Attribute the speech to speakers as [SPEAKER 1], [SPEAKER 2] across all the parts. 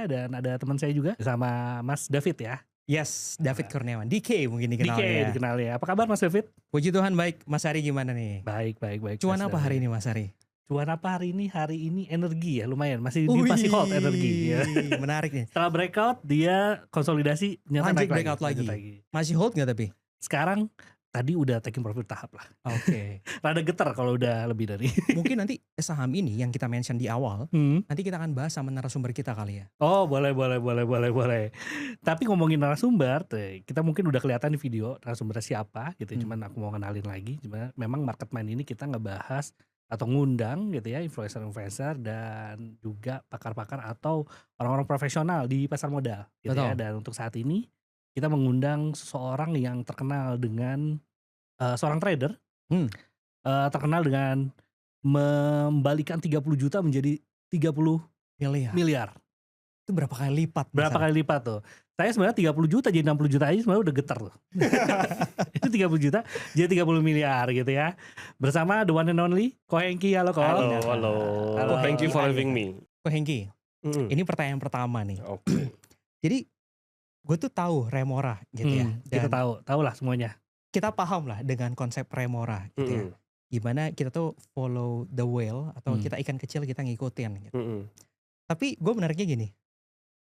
[SPEAKER 1] Dan ada teman saya juga sama Mas David ya.
[SPEAKER 2] Yes, David Kurniawan. DK mungkin dikenal
[SPEAKER 1] DK
[SPEAKER 2] ya.
[SPEAKER 1] dikenal ya. Apa kabar Mas David?
[SPEAKER 2] Puji Tuhan baik. Mas Ari gimana nih?
[SPEAKER 1] Baik.
[SPEAKER 2] Cuan
[SPEAKER 1] Mas
[SPEAKER 2] apa hari
[SPEAKER 1] David.
[SPEAKER 2] ini Mas Ari?
[SPEAKER 1] Cuan apa hari ini? Hari ini energi ya, lumayan. Masih hold energi ya.
[SPEAKER 2] Menarik nih.
[SPEAKER 1] Setelah breakout dia konsolidasi ternyata
[SPEAKER 2] Lanjut
[SPEAKER 1] naik
[SPEAKER 2] breakout lagi.
[SPEAKER 1] lagi.
[SPEAKER 2] Masih hold gak tapi?
[SPEAKER 1] Sekarang tadi udah taking profit tahap lah.
[SPEAKER 2] Oke.
[SPEAKER 1] Rada getar kalau udah lebih dari.
[SPEAKER 2] Mungkin nanti saham ini yang kita mention di awal, nanti kita akan bahas sama narasumber kita kali ya.
[SPEAKER 1] Oh boleh. Tapi ngomongin narasumber, kita mungkin udah kelihatan di video narasumbernya siapa gitu. Cuman aku mau kenalin lagi. Cuman memang Market Mind ini kita ngebahas atau ngundang gitu ya influencer dan juga pakar-pakar atau orang-orang profesional di pasar modal gitu ya. Dan untuk saat ini kita mengundang seseorang yang terkenal dengan seorang trader, terkenal dengan membalikan 30 juta menjadi 30 miliar.
[SPEAKER 2] Itu berapa kali lipat?
[SPEAKER 1] Kali lipat tuh. Saya sebenarnya 30 juta jadi 60 juta aja sebenarnya udah getar tuh. Itu 30 juta jadi 30 miliar gitu ya. Bersama the one and only Ko Hengki. Halo Ko.
[SPEAKER 3] Halo. Thank you for having me.
[SPEAKER 2] Ko Hengki, ini pertanyaan pertama nih.
[SPEAKER 3] Oke.
[SPEAKER 2] Jadi gue tuh tahu Remora gitu ya.
[SPEAKER 1] Kita tahu lah semuanya.
[SPEAKER 2] Kita paham lah dengan konsep Remora gitu ya. Gimana kita tuh follow the whale atau kita ikan kecil kita ngikutin gitu. Tapi gue menariknya gini.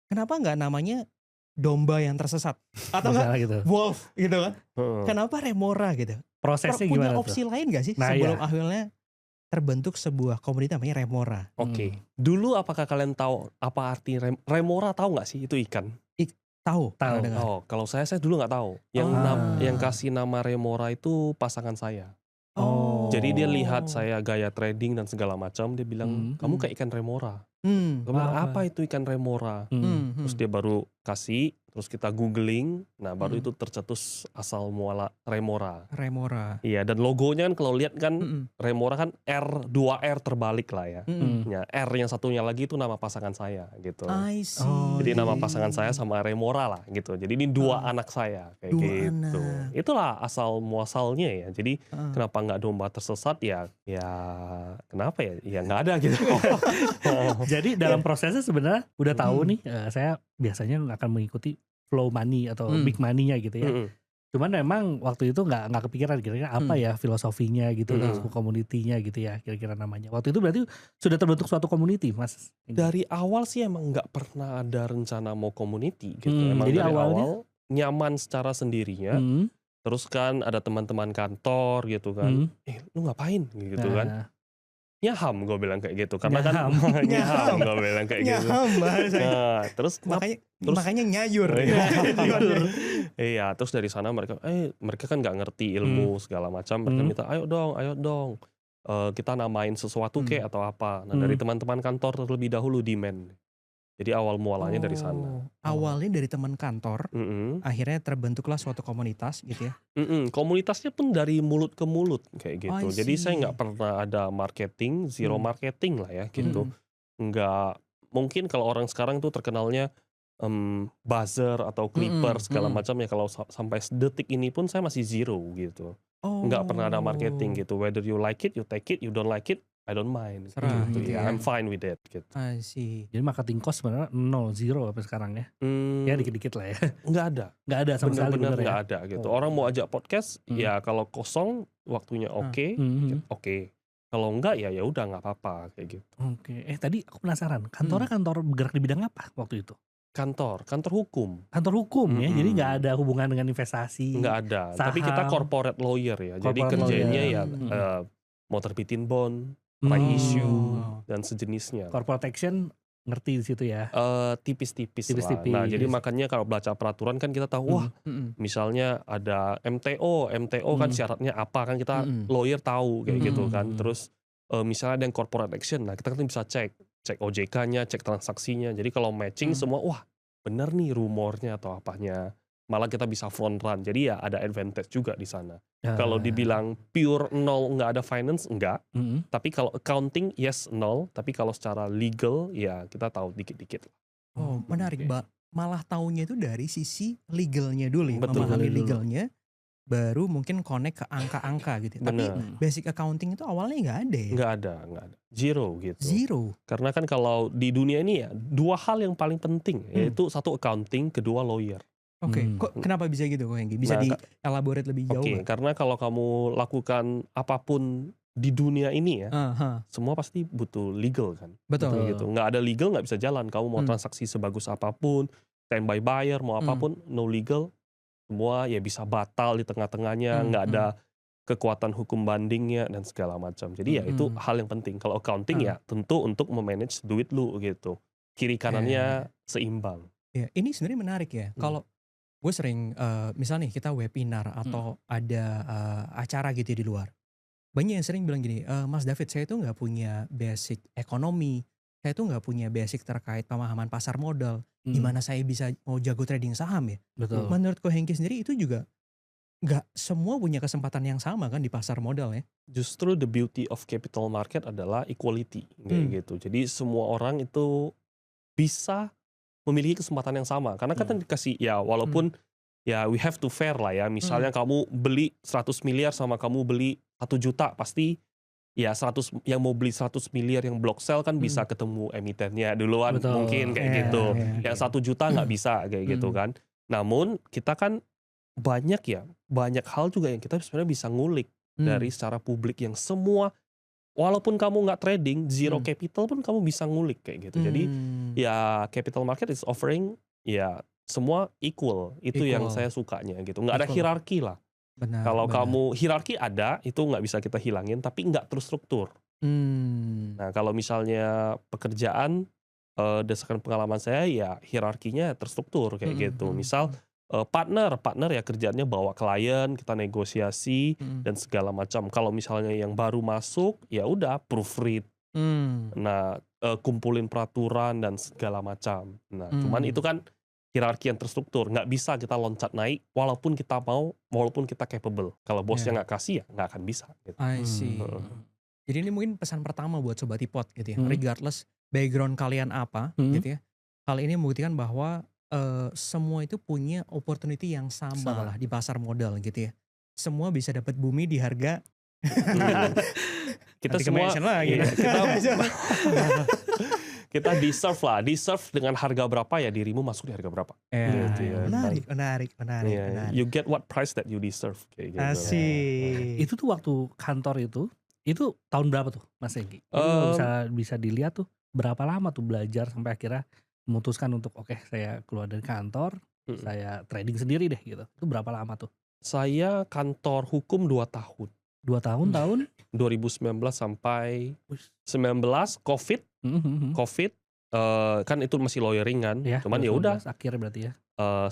[SPEAKER 2] Kenapa nggak namanya domba yang tersesat atau enggak
[SPEAKER 1] gitu.
[SPEAKER 2] wolf gitu kan? Kenapa Remora gitu?
[SPEAKER 1] Prosesnya
[SPEAKER 2] punya
[SPEAKER 1] gimana
[SPEAKER 2] opsi
[SPEAKER 1] tuh?
[SPEAKER 2] lain gak sih sebelum akhirnya terbentuk sebuah komunitas namanya Remora?
[SPEAKER 3] Oke. Dulu apakah kalian tahu apa arti Remora, tahu nggak sih itu ikan?
[SPEAKER 2] Tahu.
[SPEAKER 3] Oh, kalau saya dulu nggak tahu. Yang kasih nama Remora itu pasangan saya. Jadi dia lihat saya gaya trading dan segala macam, dia bilang kamu kayak ikan Remora. Gue bilang apa itu ikan Remora? Terus dia baru kasih, terus kita googling, nah baru itu tercetus asal muala Remora. Iya, dan logonya kan kalau lihat kan Remora kan R, 2R terbalik lah ya. Ya, R yang satunya lagi itu nama pasangan saya gitu.
[SPEAKER 2] I see.
[SPEAKER 3] Jadi nama pasangan saya sama Remora lah gitu. Jadi ini dua anak saya kayak gitu. Itulah asal muasalnya ya. Jadi kenapa nggak domba tersesat ya kenapa ya? Ya nggak ada gitu.
[SPEAKER 1] Jadi dalam prosesnya sebenarnya udah tahu nih, saya biasanya akan mengikuti flow money atau big money-nya gitu ya. Cuman memang waktu itu nggak kepikiran kira-kira apa ya filosofinya gitu, terus community-nya gitu ya, kira-kira namanya. Waktu itu berarti sudah terbentuk suatu community, Mas?
[SPEAKER 3] Dari awal sih emang nggak pernah ada rencana mau community gitu. Emang
[SPEAKER 1] jadi
[SPEAKER 3] dari
[SPEAKER 1] awalnya?
[SPEAKER 3] awal nyaman secara sendirinya. Terus kan ada teman-teman kantor gitu kan. Lu ngapain gitu kan. Nyaham gue bilang kayak gitu. Karena kan nyaham gue bilang kayak gitu. Nah, terus
[SPEAKER 2] makanya nyayur.
[SPEAKER 3] Iya, terus dari sana mereka kan nggak ngerti ilmu segala macam. Mereka minta ayo dong. Kita namain sesuatu kayak atau apa. Nah dari teman-teman kantor terlebih dahulu demand. Jadi awal mualanya dari sana.
[SPEAKER 2] Awalnya dari teman kantor, akhirnya terbentuklah suatu komunitas gitu ya.
[SPEAKER 3] Komunitasnya pun dari mulut ke mulut kayak gitu. Jadi saya nggak pernah ada marketing, zero marketing lah ya gitu. Nggak, mungkin kalau orang sekarang tuh terkenalnya buzzer atau clipper segala macam ya. Kalau sampai detik ini pun saya masih zero gitu. Nggak pernah ada marketing gitu. Whether you like it, you take it. You don't like it, I don't mind. Gitu ya. I'm fine with it. Gitu.
[SPEAKER 2] I see.
[SPEAKER 1] Jadi marketing cost sebenarnya 0 sampai sekarang ya. Ya dikit-dikit lah ya.
[SPEAKER 3] Nggak ada.
[SPEAKER 1] Nggak ada sama sekali.
[SPEAKER 3] Bener-bener nggak ada gitu. Orang mau ajak podcast, ya kalau kosong waktunya oke. Kalau enggak ya udah nggak apa-apa kayak gitu.
[SPEAKER 1] Oke. Tadi aku penasaran. Kantornya kantor bergerak di bidang apa waktu itu?
[SPEAKER 3] Kantor hukum.
[SPEAKER 1] Kantor hukum ya. Jadi nggak ada hubungan dengan investasi.
[SPEAKER 3] Nggak ada.
[SPEAKER 1] Saham.
[SPEAKER 3] Tapi kita corporate lawyer ya. Jadi
[SPEAKER 1] Corporate
[SPEAKER 3] kerjanya
[SPEAKER 1] lawyer.
[SPEAKER 3] ya mau terbitin bond, right issue dan sejenisnya.
[SPEAKER 1] Corporate action ngerti di situ ya.
[SPEAKER 3] Tipis-tipis lah.
[SPEAKER 1] Tipis-tipis.
[SPEAKER 3] Nah jadi makanya kalau baca peraturan kan kita tahu wah misalnya ada MTO kan syaratnya apa kan kita lawyer tahu kayak gitu kan. Terus misalnya ada yang corporate action, nah kita kan bisa cek OJK-nya, cek transaksinya. Jadi kalau matching semua, wah bener nih rumornya atau apanya. Malah kita bisa front run. Jadi ya ada advantage juga di sana. Kalau dibilang pure nol nggak ada finance, enggak. Tapi kalau accounting, yes nol. Tapi kalau secara legal, ya kita tahu dikit-dikit.
[SPEAKER 2] Oh menarik, Mbak. Malah taunya itu dari sisi legalnya dulu ya.
[SPEAKER 3] Betul.
[SPEAKER 2] Memahami legalnya. baru mungkin connect ke angka-angka gitu. Tapi
[SPEAKER 3] Bener.
[SPEAKER 2] basic accounting itu awalnya nggak ada ya?
[SPEAKER 3] Nggak ada. Zero gitu.
[SPEAKER 2] Zero.
[SPEAKER 3] Karena kan kalau di dunia ini ya, 2 hal yang paling penting, yaitu 1 accounting, kedua lawyer.
[SPEAKER 2] Oke, kok kenapa bisa gitu kok Hengki? Bisa di-elaborate lebih jauh nggak?
[SPEAKER 3] Karena kalau kamu lakukan apapun di dunia ini ya, semua pasti butuh legal kan.
[SPEAKER 2] Betul.
[SPEAKER 3] Gitu. Nggak ada legal nggak bisa jalan. Kamu mau transaksi sebagus apapun, standby buyer mau apapun, no legal, semua ya bisa batal di tengah-tengahnya, nggak ada kekuatan hukum bandingnya dan segala macam. Jadi ya itu hal yang penting. Kalau accounting ya tentu untuk memanage duit lu gitu. Kiri kanannya seimbang.
[SPEAKER 2] Ya, ini sebenarnya menarik ya. Kalau gue sering misalnya nih kita webinar atau ada acara gitu di luar. Banyak yang sering bilang gini, Mas David saya itu nggak punya basic ekonomi, saya itu nggak punya basic terkait pemahaman pasar modal. Gimana saya bisa mau jago trading saham ya?
[SPEAKER 1] Betul.
[SPEAKER 2] Menurut Ko Hengki sendiri itu juga nggak semua punya kesempatan yang sama kan di pasar modal ya?
[SPEAKER 3] Justru the beauty of capital market adalah equality kayak gitu. Jadi semua orang itu bisa memiliki kesempatan yang sama. Karena kan dikasih ya walaupun ya we have to fair lah ya. Misalnya kamu beli 100 miliar sama kamu beli 1 juta, pasti ya 100 yang mau beli 100 miliar yang block sell kan bisa ketemu emitennya duluan.
[SPEAKER 1] Betul.
[SPEAKER 3] Mungkin kayak gitu. Yang 1 juta nggak bisa kayak gitu kan. Namun kita kan banyak hal juga yang kita sebenarnya bisa ngulik dari secara publik yang semua, walaupun kamu nggak trading, zero capital pun kamu bisa ngulik kayak gitu. Jadi ya capital market is offering ya semua equal. Itu yang saya sukanya gitu. Nggak ada hierarki lah. Kalau kamu hierarki ada, itu nggak bisa kita hilangin, tapi nggak terstruktur. Nah kalau misalnya pekerjaan, berdasarkan pengalaman saya ya hierarkinya terstruktur kayak gitu. Misal partner ya kerjaannya bawa klien, kita negosiasi dan segala macam. Kalau misalnya yang baru masuk, ya udah proofread. Nah kumpulin peraturan dan segala macam. Nah cuman itu kan hierarki yang terstruktur, nggak bisa kita loncat naik walaupun kita mau, walaupun kita capable. Kalau bosnya nggak kasih ya nggak akan bisa gitu.
[SPEAKER 2] I see. Jadi ini mungkin pesan pertama buat Sobat Ipot gitu ya, regardless background kalian apa gitu ya. Hal ini membuktikan bahwa semua itu punya opportunity yang sama lah di pasar modal gitu ya. Semua bisa dapat bumi di harga
[SPEAKER 3] kita semua kita deserve dengan harga berapa ya, dirimu masuk di harga berapa. Gitu ya.
[SPEAKER 2] Menarik.
[SPEAKER 3] You get what price that you deserve kayak gitu.
[SPEAKER 2] Asik.
[SPEAKER 1] Itu tuh waktu kantor itu tahun berapa tuh Mas Hengki? Bisa dilihat tuh berapa lama tuh belajar sampai akhirnya memutuskan untuk oke, saya keluar dari kantor, saya trading sendiri deh gitu. Itu berapa lama tuh?
[SPEAKER 3] Saya kantor hukum 2 tahun.
[SPEAKER 1] 2 tahun tahun
[SPEAKER 3] 2019 sampai 19 COVID. COVID kan itu masih lawyering kan.
[SPEAKER 1] Ya,
[SPEAKER 3] cuman ya udah
[SPEAKER 1] akhir berarti ya.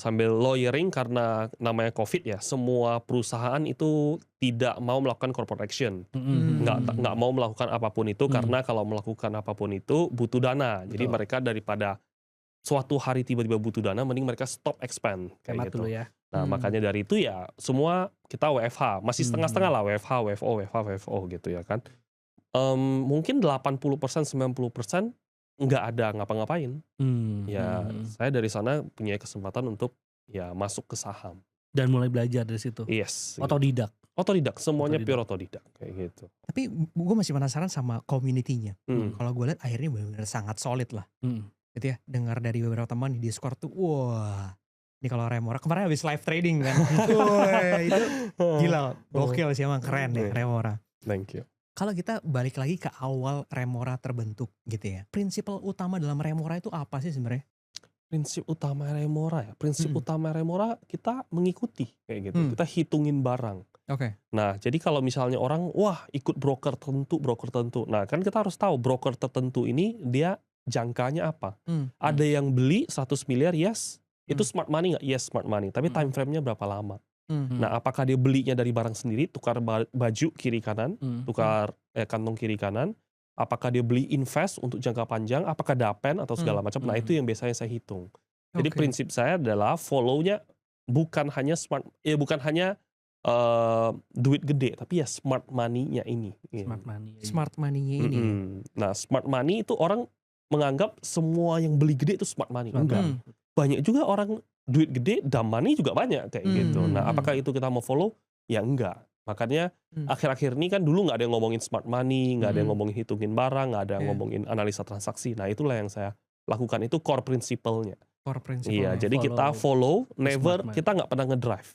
[SPEAKER 3] Sambil lawyering karena namanya COVID ya, semua perusahaan itu tidak mau melakukan corporate action. Nggak mau melakukan apapun itu karena kalau melakukan apapun itu butuh dana. Jadi mereka daripada suatu hari tiba-tiba butuh dana, mending mereka stop expand kayak gitu.
[SPEAKER 1] Dulu ya.
[SPEAKER 3] Nah makanya dari itu ya semua kita WFH, masih setengah-setengah lah, WFH, WFO gitu ya kan. Mungkin 80%, 90% nggak ada ngapa-ngapain. Ya saya dari sana punya kesempatan untuk ya masuk ke saham.
[SPEAKER 1] Dan mulai belajar dari situ?
[SPEAKER 3] Yes.
[SPEAKER 1] Otodidak?
[SPEAKER 3] Otodidak, semuanya pure otodidak kayak gitu.
[SPEAKER 2] Tapi gue masih penasaran sama community-nya. Kalau gue lihat akhirnya benar-benar sangat solid lah. Gitu ya, dengar dari beberapa teman di Discord tuh, wah ini kalau Remora kemarin habis live trading kan. Wah itu gila, gokil sih emang, keren ya Remora.
[SPEAKER 3] Thank you.
[SPEAKER 2] Kalau kita balik lagi ke awal Remora terbentuk gitu ya, prinsip utama dalam Remora itu apa sih sebenarnya?
[SPEAKER 3] Prinsip utama Remora ya, utama Remora kita mengikuti kayak gitu, kita hitungin barang.
[SPEAKER 2] Oke.
[SPEAKER 3] Nah jadi kalau misalnya orang, wah ikut broker tertentu, nah kan kita harus tahu broker tertentu ini dia jangkanya apa. Ada yang beli 100 miliar, yes. Itu smart money nggak? Yes, smart money. Tapi time frame-nya berapa lama? Nah, apakah dia belinya dari barang sendiri, tukar baju kiri kanan, tukar kantong kiri kanan? Apakah dia beli invest untuk jangka panjang? Apakah dapen atau segala macam? Nah, itu yang biasanya saya hitung. Jadi prinsip saya adalah follow-nya bukan hanya duit gede, tapi ya smart money-nya ini.
[SPEAKER 2] Smart money-nya ini.
[SPEAKER 3] Nah, smart money itu orang menganggap semua yang beli gede itu smart money. Enggak. Banyak juga orang duit gede, dumb money juga banyak kayak gitu. Nah, apakah itu kita mau follow? Ya enggak. Makanya akhir-akhir ini kan dulu nggak ada yang ngomongin smart money, nggak ada yang ngomongin hitungin barang, nggak ada yang ngomongin analisa transaksi. Nah, itulah yang saya lakukan, itu core principle-nya.
[SPEAKER 2] Core principle.
[SPEAKER 3] Iya, jadi kita follow, never, kita nggak pernah ngedrive.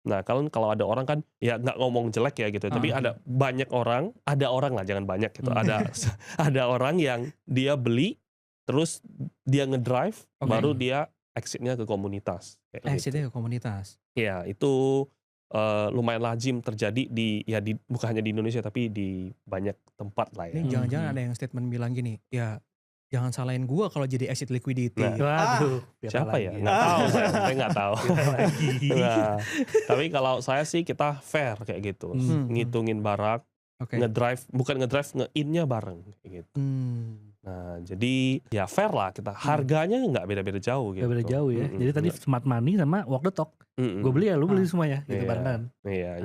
[SPEAKER 3] Nah, kalau ada orang kan ya nggak ngomong jelek ya gitu, tapi ada orang lah, jangan banyak gitu. Ada orang yang dia beli, terus dia ngedrive, baru dia exitnya ke komunitas.
[SPEAKER 2] Exitnya ke komunitas.
[SPEAKER 3] Iya, itu lumayan lazim terjadi bukan hanya di Indonesia tapi di banyak tempat lah ya.
[SPEAKER 2] Ini jangan-jangan ada yang statement bilang gini, ya jangan salahin gua kalau jadi exit liquidity.
[SPEAKER 1] Waduh,
[SPEAKER 3] siapa ya? Nggak tahu, saya nggak tahu. Nah, tapi kalau saya sih kita fair kayak gitu, ngitungin barang, ngedrive, bukan ngedrive, nge-in-nya bareng kayak gitu. Nah, jadi ya fair lah kita. Harganya nggak beda-beda jauh gitu.
[SPEAKER 1] Beda jauh ya. Jadi tadi smart money sama walk the talk. Gue beli ya, lu beli semua ya, gitu barengan.
[SPEAKER 3] Iya,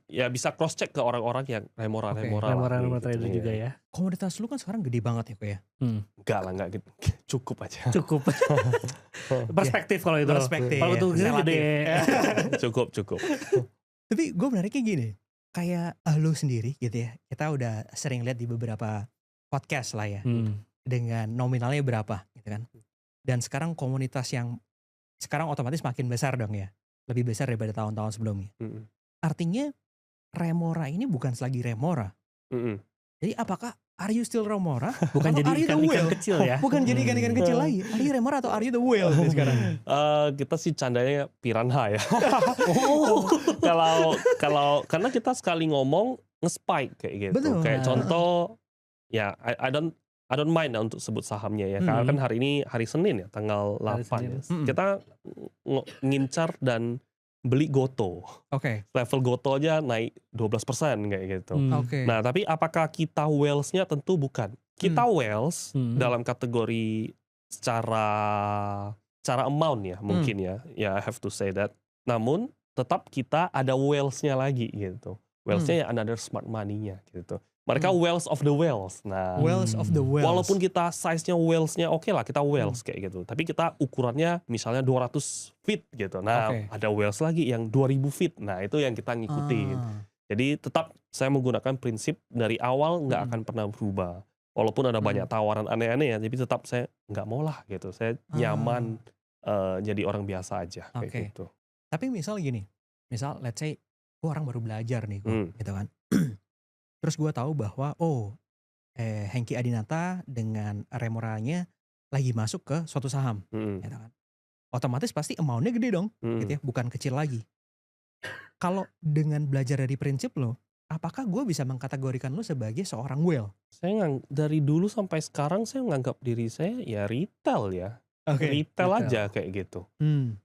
[SPEAKER 3] ya bisa cross check ke orang-orang yang remora
[SPEAKER 1] trader juga ya.
[SPEAKER 2] Komoditas lu kan sekarang gede banget ya, Ko ya?
[SPEAKER 3] Enggak lah, enggak gitu. Cukup aja.
[SPEAKER 1] Cukup. Perspektif kalau itu. Kalau itu gede.
[SPEAKER 3] Cukup.
[SPEAKER 2] Tapi gue menariknya gini, kayak lu sendiri gitu ya, kita udah sering lihat di beberapa podcast lah ya, dengan nominalnya berapa gitu kan. Dan sekarang komunitas yang sekarang otomatis makin besar dong ya, lebih besar daripada tahun-tahun sebelumnya. Artinya Remora ini bukan lagi Remora. Jadi apakah are you still Remora?
[SPEAKER 1] Bukan jadi ikan-ikan kecil ya?
[SPEAKER 2] Bukan jadi ikan-ikan kecil lagi. Are you Remora atau are you the whale sekarang?
[SPEAKER 3] Kita sih candanya piranha ya. Kalau karena kita sekali ngomong nge-spike kayak gitu.
[SPEAKER 2] Betul.
[SPEAKER 3] Kayak contoh ya I don't mind untuk sebut sahamnya ya. Karena kan hari ini hari Senin ya, tanggal 8 ya. Kita ngincar dan beli Goto. Level Goto aja naik 12% kayak gitu. Nah, tapi apakah kita whales-nya? Tentu bukan. Kita whales dalam kategori secara amount ya, mungkin ya. Ya, I have to say that. Namun tetap kita ada whales-nya lagi gitu. Whales-nya ya another smart money-nya gitu. Mereka whales of the whales. Nah,
[SPEAKER 2] whales of the whales.
[SPEAKER 3] Walaupun kita size-nya whales-nya oke lah, kita whales kayak gitu. Tapi kita ukurannya misalnya 200 feet gitu. Nah, ada whales lagi yang 2000 feet. Nah, itu yang kita ngikutin. Jadi tetap saya menggunakan prinsip dari awal nggak akan pernah berubah. Walaupun ada banyak tawaran aneh-aneh ya, tapi tetap saya nggak mau lah gitu. Saya nyaman jadi orang biasa aja kayak gitu.
[SPEAKER 2] Tapi misal gini, let's say gue orang baru belajar nih, gitu kan. Terus gue tahu bahwa Hengki Adinata dengan Remoranya lagi masuk ke suatu saham, gitu kan. Otomatis pasti amount-nya gede dong, gitu ya, bukan kecil lagi. Kalau dengan belajar dari prinsip lo, apakah gue bisa mengkategorikan lo sebagai seorang whale?
[SPEAKER 3] Saya dari dulu sampai sekarang saya menganggap diri saya ya retail ya. Retail aja kayak gitu.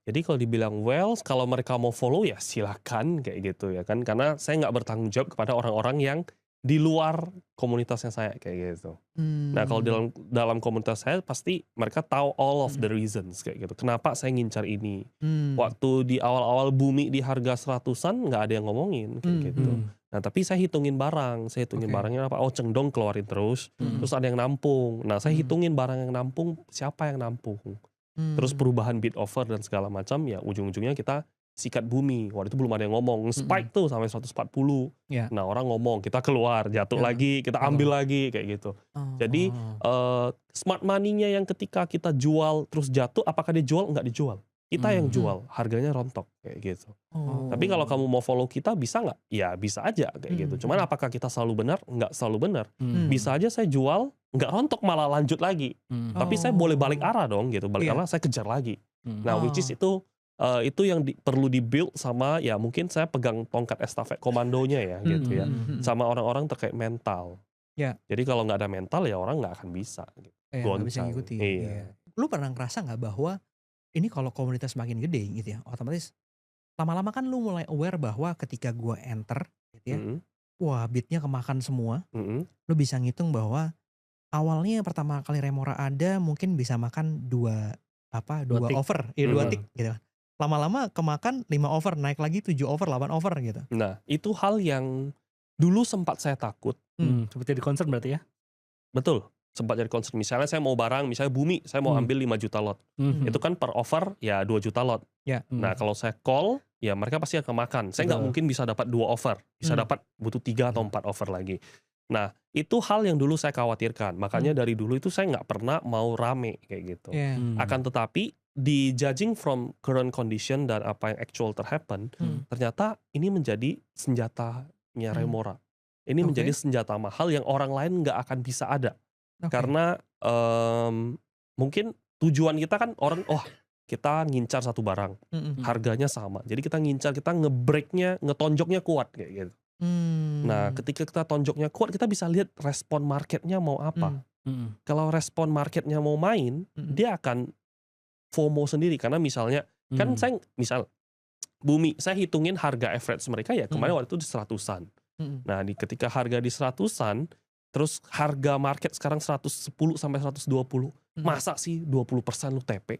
[SPEAKER 3] Jadi kalau dibilang whales, kalau mereka mau follow ya silakan kayak gitu ya kan. Karena saya nggak bertanggung jawab kepada orang-orang yang di luar komunitasnya saya kayak gitu. Nah, kalau dalam komunitas saya pasti mereka tahu all of the reasons kayak gitu. Kenapa saya ngincar ini? Waktu di awal-awal bumi di harga 100-an nggak ada yang ngomongin kayak gitu. Nah, tapi saya hitungin barang. Saya hitungin barangnya apa? Cengdong keluarin terus. Terus ada yang nampung. Nah, saya hitungin barang yang nampung, siapa yang nampung. Terus perubahan bid offer dan segala macam, ya ujung-ujungnya kita sikat bumi. Waktu itu belum ada yang ngomong. Spike tuh sampai 140. Nah, orang ngomong, kita keluar, jatuh lagi, kita ambil lagi kayak gitu. Jadi smart money-nya yang ketika kita jual terus jatuh, apakah dia jual? Enggak dijual. Kita yang jual, harganya rontok kayak gitu. Tapi kalau kamu mau follow kita bisa nggak? Ya bisa aja kayak gitu. Cuman apakah kita selalu benar? Nggak selalu benar. Bisa aja saya jual nggak rontok malah lanjut lagi. Tapi saya boleh balik arah dong gitu. Balik arah saya kejar lagi. Nah, which is itu yang perlu di-build sama ya mungkin saya pegang tongkat estafet komandonya ya gitu ya. Sama orang-orang terkait mental. Jadi kalau nggak ada mental ya orang nggak akan bisa. Gitu.
[SPEAKER 2] Nggak bisa ngikutin. Lu pernah ngerasa nggak bahwa ini kalau komunitas makin gede gitu ya, otomatis lama-lama kan lu mulai aware bahwa ketika gua enter gitu ya, wah bitnya kemakan semua. Lu bisa ngitung bahwa awalnya pertama kali Remora ada mungkin bisa makan dua over, 2 tick gitu. Lama-lama kemakan 5 over, naik lagi 7 over, 8 over gitu.
[SPEAKER 3] Nah, itu hal yang dulu sempat saya takut.
[SPEAKER 1] Seperti di concern berarti ya?
[SPEAKER 3] Betul. sempat jadi concern. Misalnya saya mau barang, misalnya Bumi, saya mau ambil 5 juta lot. Itu kan per offer ya 2 juta lot. Nah kalau saya call, ya mereka pasti akan makan. Saya nggak mungkin bisa dapat 2 offer. Bisa dapat butuh 3 atau 4 offer lagi. Nah itu hal yang dulu saya khawatirkan. Makanya dari dulu itu saya nggak pernah mau rame kayak gitu. Akan tetapi di judging from current condition dan apa yang actual terhappen, ternyata ini menjadi senjatanya Remora. Ini menjadi senjata mahal yang orang lain nggak akan bisa ada. Karena mungkin tujuan kita kan orang, kita ngincar satu barang, harganya sama. Jadi kita ngincar, kita nge-breaknya, ngetonjoknya kuat kayak gitu. Nah ketika kita tonjoknya kuat, kita bisa lihat respon marketnya mau apa. Kalau respon marketnya mau main, dia akan FOMO sendiri. Karena misalnya, kan saya misal Bumi, saya hitungin harga average mereka ya kemarin waktu itu di 100-an. Nah ketika harga di 100-an, terus harga market sekarang 110 sampai 120. Masa sih 20% lu TP?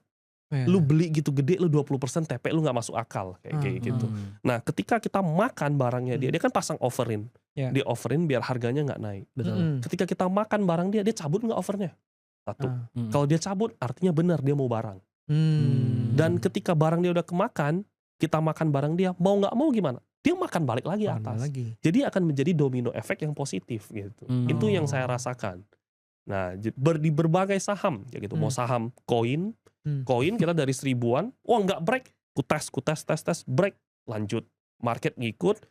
[SPEAKER 3] Lu beli gitu gede, lu 20% TP, lu gak masuk akal kayak gitu. Nah ketika kita makan barangnya dia kan pasang offerin. Dia offerin biar harganya gak naik. Ketika kita makan barang dia cabut gak offernya? Satu. Kalau dia cabut artinya benar dia mau barang. Dan ketika barang dia udah kemakan, kita makan barang dia, mau gak mau gimana? Dia makan balik lagi atas. Jadi akan menjadi domino efek yang positif gitu. Itu yang saya rasakan. Nah, di berbagai saham kayak gitu. Mau saham koin kita dari 1000-an, nggak break, ku tes, break, lanjut. Market ngikut,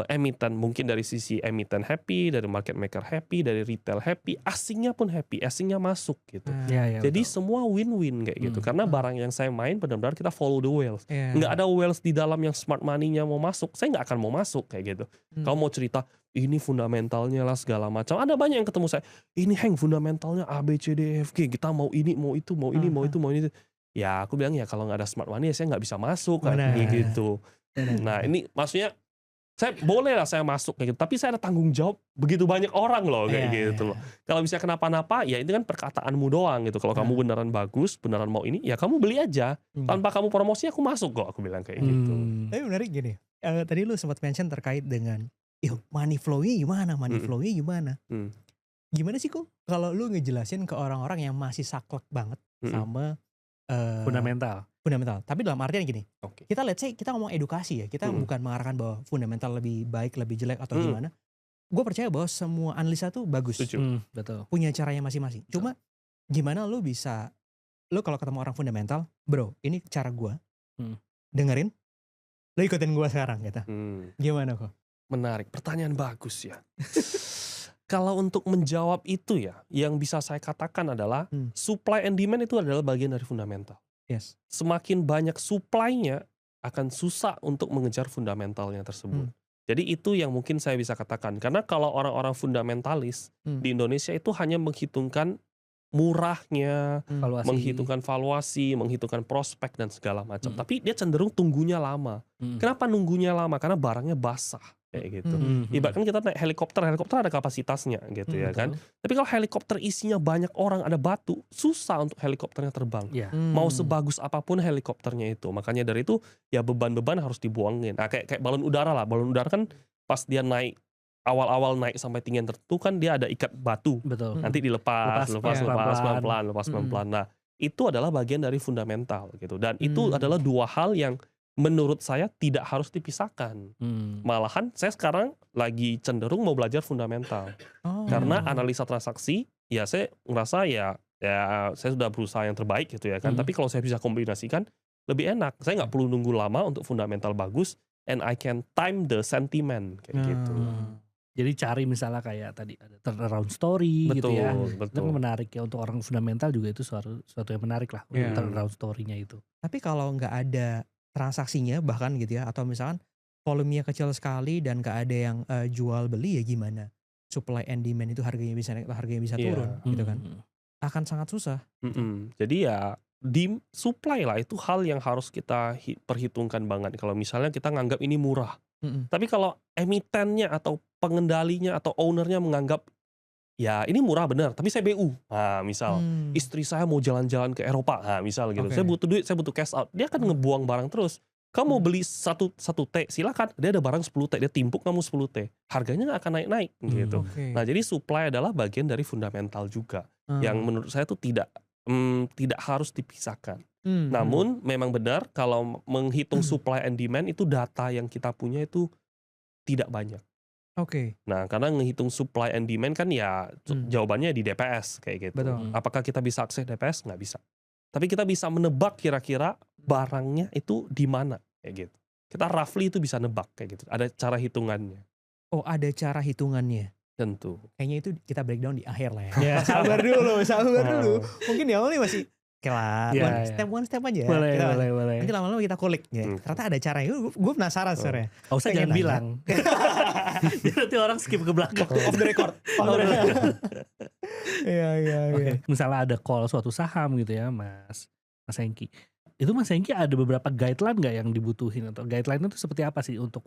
[SPEAKER 3] emiten mungkin dari sisi emiten happy, dari market maker happy, dari retail happy, asingnya pun happy, asingnya masuk gitu. Jadi semua win-win kayak gitu. Karena barang yang saya main benar-benar kita follow the whales. Nggak ada whales di dalam yang smart money-nya mau masuk, saya nggak akan mau masuk kayak gitu. Kalau mau cerita ini fundamentalnya lah segala macam, ada banyak yang ketemu saya, ini Heng fundamentalnya A B C D E F G, kita mau ini mau itu mau ini mau itu mau ini. Ya aku bilang ya kalau nggak ada smart money ya saya nggak bisa masuk kayak gitu. Nah ini maksudnya saya boleh lah saya masuk kayak gitu, tapi saya ada tanggung jawab begitu banyak orang loh kayak gitu loh. Kalau bisa kenapa-napa ya itu kan perkataanmu doang gitu. Kalau kamu beneran bagus, beneran mau ini, ya kamu beli aja. Tanpa kamu promosi aku masuk kok, aku bilang kayak gitu.
[SPEAKER 2] Tapi menarik gini, tadi lu sempat mention terkait dengan money flow-nya gimana, flow-nya gimana. Gimana sih kok kalau lu ngejelasin ke orang-orang yang masih saklek banget sama
[SPEAKER 1] fundamental.
[SPEAKER 2] Tapi dalam artian gini, kita let's say kita ngomong edukasi ya, kita bukan mengarahkan bahwa fundamental lebih baik, lebih jelek atau gimana. Gue percaya bahwa semua analisa tuh bagus,
[SPEAKER 1] betul.
[SPEAKER 2] Punya caranya masing-masing. Cuma gimana lu bisa, lu kalau ketemu orang fundamental, bro, ini cara gue, dengerin, lu ikutin gue sekarang gitu. Gimana kok?
[SPEAKER 3] Menarik, pertanyaan bagus ya. Kalau untuk menjawab itu ya, yang bisa saya katakan adalah supply and demand itu adalah bagian dari fundamental. Semakin banyak supply-nya akan susah untuk mengejar fundamentalnya tersebut. Jadi itu yang mungkin saya bisa katakan. Karena kalau orang-orang fundamentalis di Indonesia itu hanya menghitungkan murahnya, menghitungkan valuasi, menghitungkan prospek dan segala macam. Tapi dia cenderung tunggunya lama. Kenapa nunggunya lama? Karena barangnya basah. Kayak gitu. Ibaratkan kita naik helikopter ada kapasitasnya gitu ya kan. Tapi kalau helikopter isinya banyak orang, ada batu, susah untuk helikopternya terbang. Mau sebagus apapun helikopternya itu. Makanya dari itu ya beban-beban harus dibuangin. Nah kayak balon udara lah. Balon udara kan pas dia naik, awal-awal naik sampai tinggian tertentu kan dia ada ikat batu. Nanti dilepas pelan-pelan. Nah itu adalah bagian dari fundamental gitu. Dan itu adalah dua hal yang menurut saya tidak harus dipisahkan. Malahan saya sekarang lagi cenderung mau belajar fundamental. Karena analisa transaksi, ya saya ngerasa ya saya sudah berusaha yang terbaik gitu ya kan. Tapi kalau saya bisa kombinasikan, lebih enak. Saya nggak perlu nunggu lama untuk fundamental bagus, and I can time the sentiment kayak gitu.
[SPEAKER 1] Jadi cari misalnya kayak tadi ada turnaround story gitu ya. Itu menarik ya untuk orang fundamental juga itu suatu yang menarik lah untuk turnaround story-nya itu.
[SPEAKER 2] Tapi kalau nggak ada transaksinya bahkan gitu ya, atau misalkan volumenya kecil sekali dan gak ada yang jual beli ya gimana supply and demand itu harganya bisa naik, harganya bisa turun gitu kan, akan sangat susah.
[SPEAKER 3] Jadi ya di supply lah itu hal yang harus kita perhitungkan banget. Kalau misalnya kita nganggap ini murah, tapi kalau emitennya atau pengendalinya atau ownernya menganggap ya ini murah benar, tapi saya BU. Nah misal istri saya mau jalan-jalan ke Eropa, nah misal gitu. Saya butuh duit, saya butuh cash out. Dia akan ngebuang barang terus. Kamu mau beli satu T, silakan. Dia ada barang 10 T, dia timpuk kamu 10 T. Harganya nggak akan naik-naik gitu. Nah, jadi supply adalah bagian dari fundamental juga. Yang menurut saya itu tidak harus dipisahkan. Namun memang benar kalau menghitung supply and demand itu data yang kita punya itu tidak banyak. Nah, karena menghitung supply and demand kan ya jawabannya di DPS kayak gitu.
[SPEAKER 2] Betul.
[SPEAKER 3] Apakah kita bisa akses DPS? Nggak bisa. Tapi kita bisa menebak kira-kira barangnya itu di mana kayak gitu. Kita roughly itu bisa nebak kayak gitu. Ada cara hitungannya.
[SPEAKER 2] Oh, ada cara hitungannya.
[SPEAKER 3] Tentu.
[SPEAKER 2] Kayaknya itu kita breakdown di akhir lah ya. Sabar dulu. Mungkin di awal nih masih one step aja.
[SPEAKER 1] Boleh.
[SPEAKER 2] Nanti lama-lama kita kulik ya. Ternyata ada caranya. Gue penasaran sebenarnya.
[SPEAKER 1] Gak usah jangan bilang. Nanti orang skip ke belakang.
[SPEAKER 2] Off the record. Iya.
[SPEAKER 1] Misalnya ada call suatu saham gitu ya, Mas Hengki. Itu Mas Hengki ada beberapa guideline nggak yang dibutuhin, atau guideline itu seperti apa sih untuk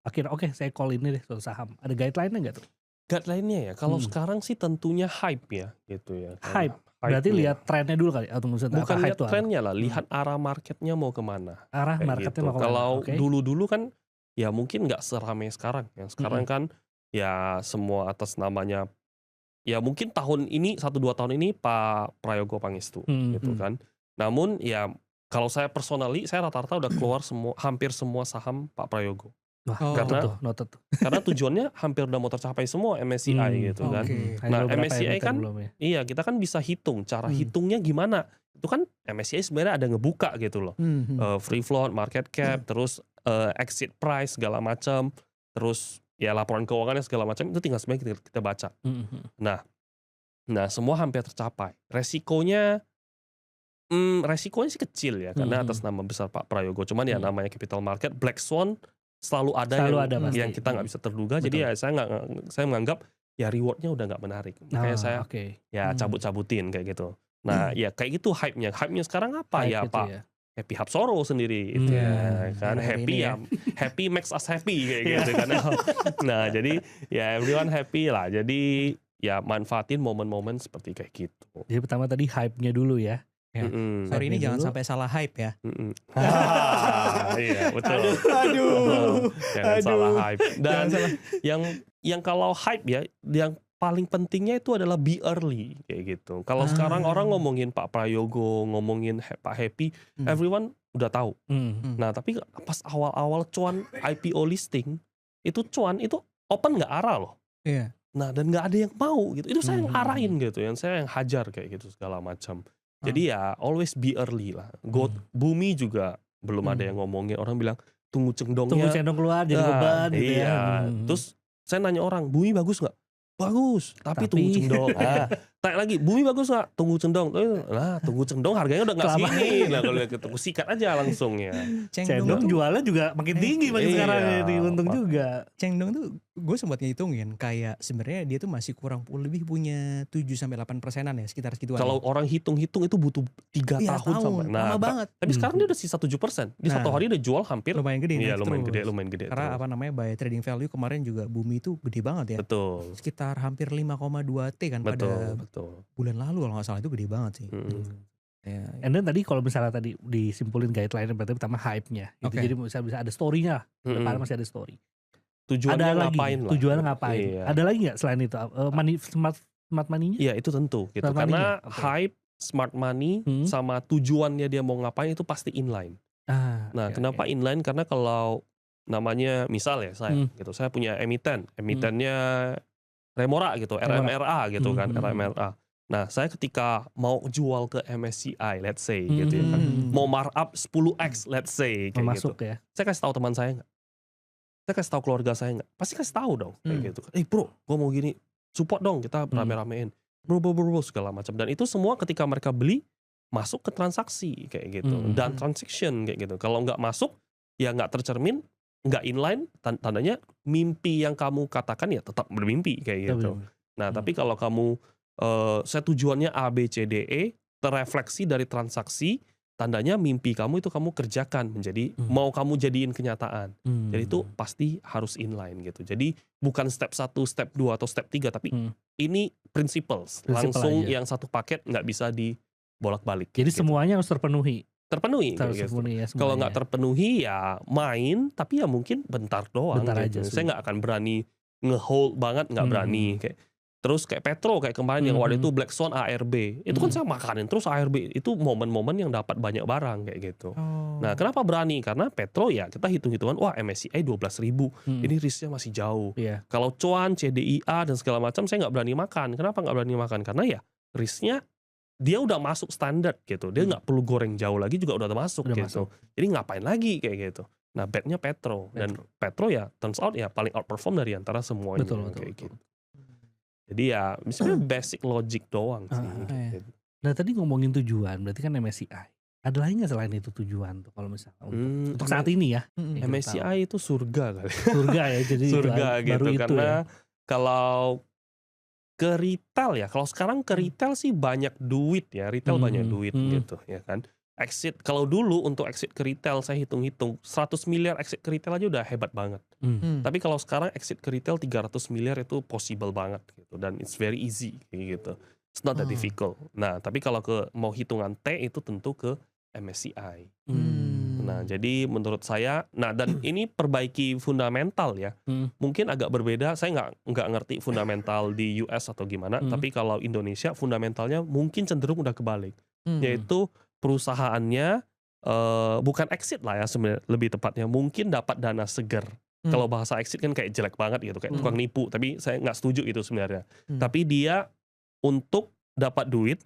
[SPEAKER 1] akhirnya saya call ini deh suatu saham. Ada guideline-nya nggak tuh?
[SPEAKER 3] Guideline-nya ya, kalau sekarang sih tentunya hype ya gitu ya.
[SPEAKER 1] Hype. Berarti lihat trennya dulu kali, atau maksudnya
[SPEAKER 3] bukan
[SPEAKER 1] apa
[SPEAKER 3] lihat trennya lah, lihat arah marketnya mau kemana.
[SPEAKER 1] Arah marketnya mau kemana.
[SPEAKER 3] Kalau dulu-dulu kan ya mungkin nggak seramai sekarang. Yang sekarang kan ya semua atas namanya, ya mungkin tahun ini 1-2 tahun ini Pak Prayogo Pangestu gitu kan. Namun ya kalau saya personally, saya rata-rata udah keluar hampir semua saham Pak Prayogo.
[SPEAKER 1] Wah, noted tuh.
[SPEAKER 3] Karena tujuannya hampir udah mau tercapai semua MSCI gitu kan. Nah, MSCI kan iya, kita kan bisa hitung, cara hitungnya gimana. Itu kan MSCI sebenarnya ada ngebuka gitu loh. Free float, market cap, terus exit price segala macam, terus ya laporan keuangannya segala macam, itu tinggal sebenarnya kita baca. Nah, semua hampir tercapai. Resikonya sih kecil ya, karena atas nama besar Pak Prayogo. Cuman ya namanya capital market, black swan selalu ada yang kita nggak bisa terduga. Betul. Jadi ya saya menganggap ya rewardnya udah nggak menarik. Makanya saya ya cabut-cabutin kayak gitu. Nah ya kayak gitu hype-nya. Hype-nya sekarang apa ya Pak? Ya. Happy Hapsoro sendiri itu ya kan, happy makes us happy kayak gitu kan. Nah jadi ya everyone happy lah. Jadi ya manfaatin momen-momen seperti kayak gitu.
[SPEAKER 1] Jadi pertama tadi hype-nya dulu ya.
[SPEAKER 2] Sorry, ini jangan sampai salah hype ya.
[SPEAKER 3] Iya betul. Aduh. Jangan salah hype. Dan yang kalau hype ya, yang paling pentingnya itu adalah be early kayak gitu. Kalau sekarang orang ngomongin Pak Prayogo, ngomongin Pak Happy, everyone udah tahu. Nah tapi pas awal-awal cuan IPO listing, itu cuan itu open nggak arah loh.
[SPEAKER 2] Iya.
[SPEAKER 3] Nah dan nggak ada yang mau gitu. Itu saya yang arahin gitu, saya yang hajar kayak gitu segala macam. Jadi ya always be early lah. Bumi juga belum ada yang ngomongin. Orang bilang tunggu cendongnya.
[SPEAKER 1] Tunggu cendong keluar jadi beban gitu ya.
[SPEAKER 3] Terus saya nanya orang, Bumi bagus gak? Bagus, tapi tunggu cendong. Tanya lagi, Bumi bagus gak? Tunggu cendong. Nah, tunggu cendong harganya udah gak segini. Nah, kalau tunggu sikat aja langsung ya.
[SPEAKER 1] Cendong jualnya juga makin tinggi makin sekarang ya, untung juga.
[SPEAKER 2] Cendong tuh gue sempat ngitungin kayak sebenarnya dia tuh masih kurang lebih punya 7-8%-an ya, sekitar segituan.
[SPEAKER 3] Kalau orang hitung-hitung itu butuh 3 tahun sampai.
[SPEAKER 2] Lama banget.
[SPEAKER 3] Tapi sekarang dia udah sisa 7%. Dia satu hari udah jual hampir
[SPEAKER 2] lumayan gede.
[SPEAKER 3] Iya, lumayan gede.
[SPEAKER 2] Karena apa namanya, by trading value kemarin juga Bumi itu gede banget ya.
[SPEAKER 3] Betul.
[SPEAKER 2] Sekitar hampir 5,2 T kan pada bulan lalu kalau nggak salah, itu gede banget sih.
[SPEAKER 1] And then tadi kalau misalnya tadi disimpulin guideline berarti pertama hype-nya. Gitu. Jadi bisa ada story-nya. Depan masih ada story. Tujuannya ngapain? Iya. Ada lagi nggak selain itu? Smart money-nya?
[SPEAKER 3] Iya itu tentu gitu. Karena hype, smart money sama tujuannya dia mau ngapain itu pasti inline. Kenapa inline? Karena kalau namanya misal ya saya punya emitennya Remora gitu, RMRA gitu kan, RMRA. Nah, saya ketika mau jual ke MSCI, let's say gitu ya kan, mau markup 10x, let's say kayak
[SPEAKER 1] masuk
[SPEAKER 3] gitu.
[SPEAKER 1] Ya.
[SPEAKER 3] Saya kasih tahu teman saya nggak? Saya kasih tahu keluarga saya nggak? Pasti kasih tahu dong kayak gitu. Bro, gue mau gini, support dong, kita rame-ramein. Bro segala macam. Dan itu semua ketika mereka beli masuk ke transaksi kayak gitu, dan transaction kayak gitu. Kalau nggak masuk, ya nggak tercermin, nggak inline, tandanya mimpi yang kamu katakan ya tetap bermimpi kayak gitu. Nah, tapi kalau kamu saya tujuannya A, B, C, D, E terrefleksi dari transaksi, tandanya mimpi kamu itu kamu kerjakan menjadi mau kamu jadiin kenyataan. Jadi itu pasti harus inline gitu. Jadi bukan step 1, step 2 atau step 3, tapi ini principles langsung aja. Yang satu paket nggak bisa dibolak-balik.
[SPEAKER 1] Jadi
[SPEAKER 3] gitu.
[SPEAKER 1] Semuanya harus terpenuhi.
[SPEAKER 3] terpenuhi kayak gitu.
[SPEAKER 1] Terpenuhi ya
[SPEAKER 3] Kalau nggak
[SPEAKER 1] semuanya.
[SPEAKER 3] terpenuhi ya main, tapi ya mungkin bentar doang
[SPEAKER 1] Bentar
[SPEAKER 3] gitu.
[SPEAKER 1] aja
[SPEAKER 3] Saya
[SPEAKER 1] sih.
[SPEAKER 3] nggak akan berani nge-hold banget, nggak berani kayak. Terus kayak Petro kayak kemarin yang waktu itu Black Swan ARB, itu kan saya makanin terus ARB, itu momen-momen yang dapat banyak barang kayak gitu. Nah kenapa berani? Karena Petro ya kita hitung-hitungan, wah MSCI 12.000, ini risknya masih jauh.
[SPEAKER 1] Iya.
[SPEAKER 3] Kalau cuan, CDIA dan segala macam saya nggak berani makan. Kenapa nggak berani makan? Karena ya risknya dia udah masuk standar gitu, dia nggak perlu goreng jauh lagi juga udah masuk
[SPEAKER 1] Udah
[SPEAKER 3] gitu. Jadi ngapain lagi kayak gitu. Nah betnya Petro, dan Petro ya turns out ya paling outperform dari antara semuanya.
[SPEAKER 1] Betul.
[SPEAKER 3] Gitu. Jadi ya misalnya basic logic doang sih. Gitu.
[SPEAKER 1] Nah tadi ngomongin tujuan, berarti kan MSCI. Ada lagi nggak selain itu tujuan tuh kalau misalnya untuk saat ini ya?
[SPEAKER 3] MSCI itu surga kali.
[SPEAKER 1] Surga ya, jadi
[SPEAKER 3] surga
[SPEAKER 1] itu,
[SPEAKER 3] gitu
[SPEAKER 1] baru itu
[SPEAKER 3] karena
[SPEAKER 1] ya.
[SPEAKER 3] kalau ke retail ya, kalau sekarang ke retail sih banyak duit ya, retail banyak duit gitu ya kan. Exit, kalau dulu untuk exit ke retail saya hitung-hitung 100 miliar exit ke retail aja udah hebat banget. Tapi kalau sekarang exit ke retail 300 miliar itu possible banget gitu, dan it's very easy kayak gitu. It's not that difficult. Nah, tapi kalau mau hitungan T itu tentu ke MSCI. Nah, jadi menurut saya, nah dan ini perbaiki fundamental ya. Mungkin agak berbeda, saya nggak ngerti fundamental di US atau gimana, tapi kalau Indonesia fundamentalnya mungkin cenderung udah kebalik. Yaitu perusahaannya bukan exit lah ya sebenarnya, lebih tepatnya mungkin dapat dana segar. Kalau bahasa exit kan kayak jelek banget gitu, kayak tukang nipu, tapi saya nggak setuju itu sebenarnya. Tapi dia untuk dapat duit,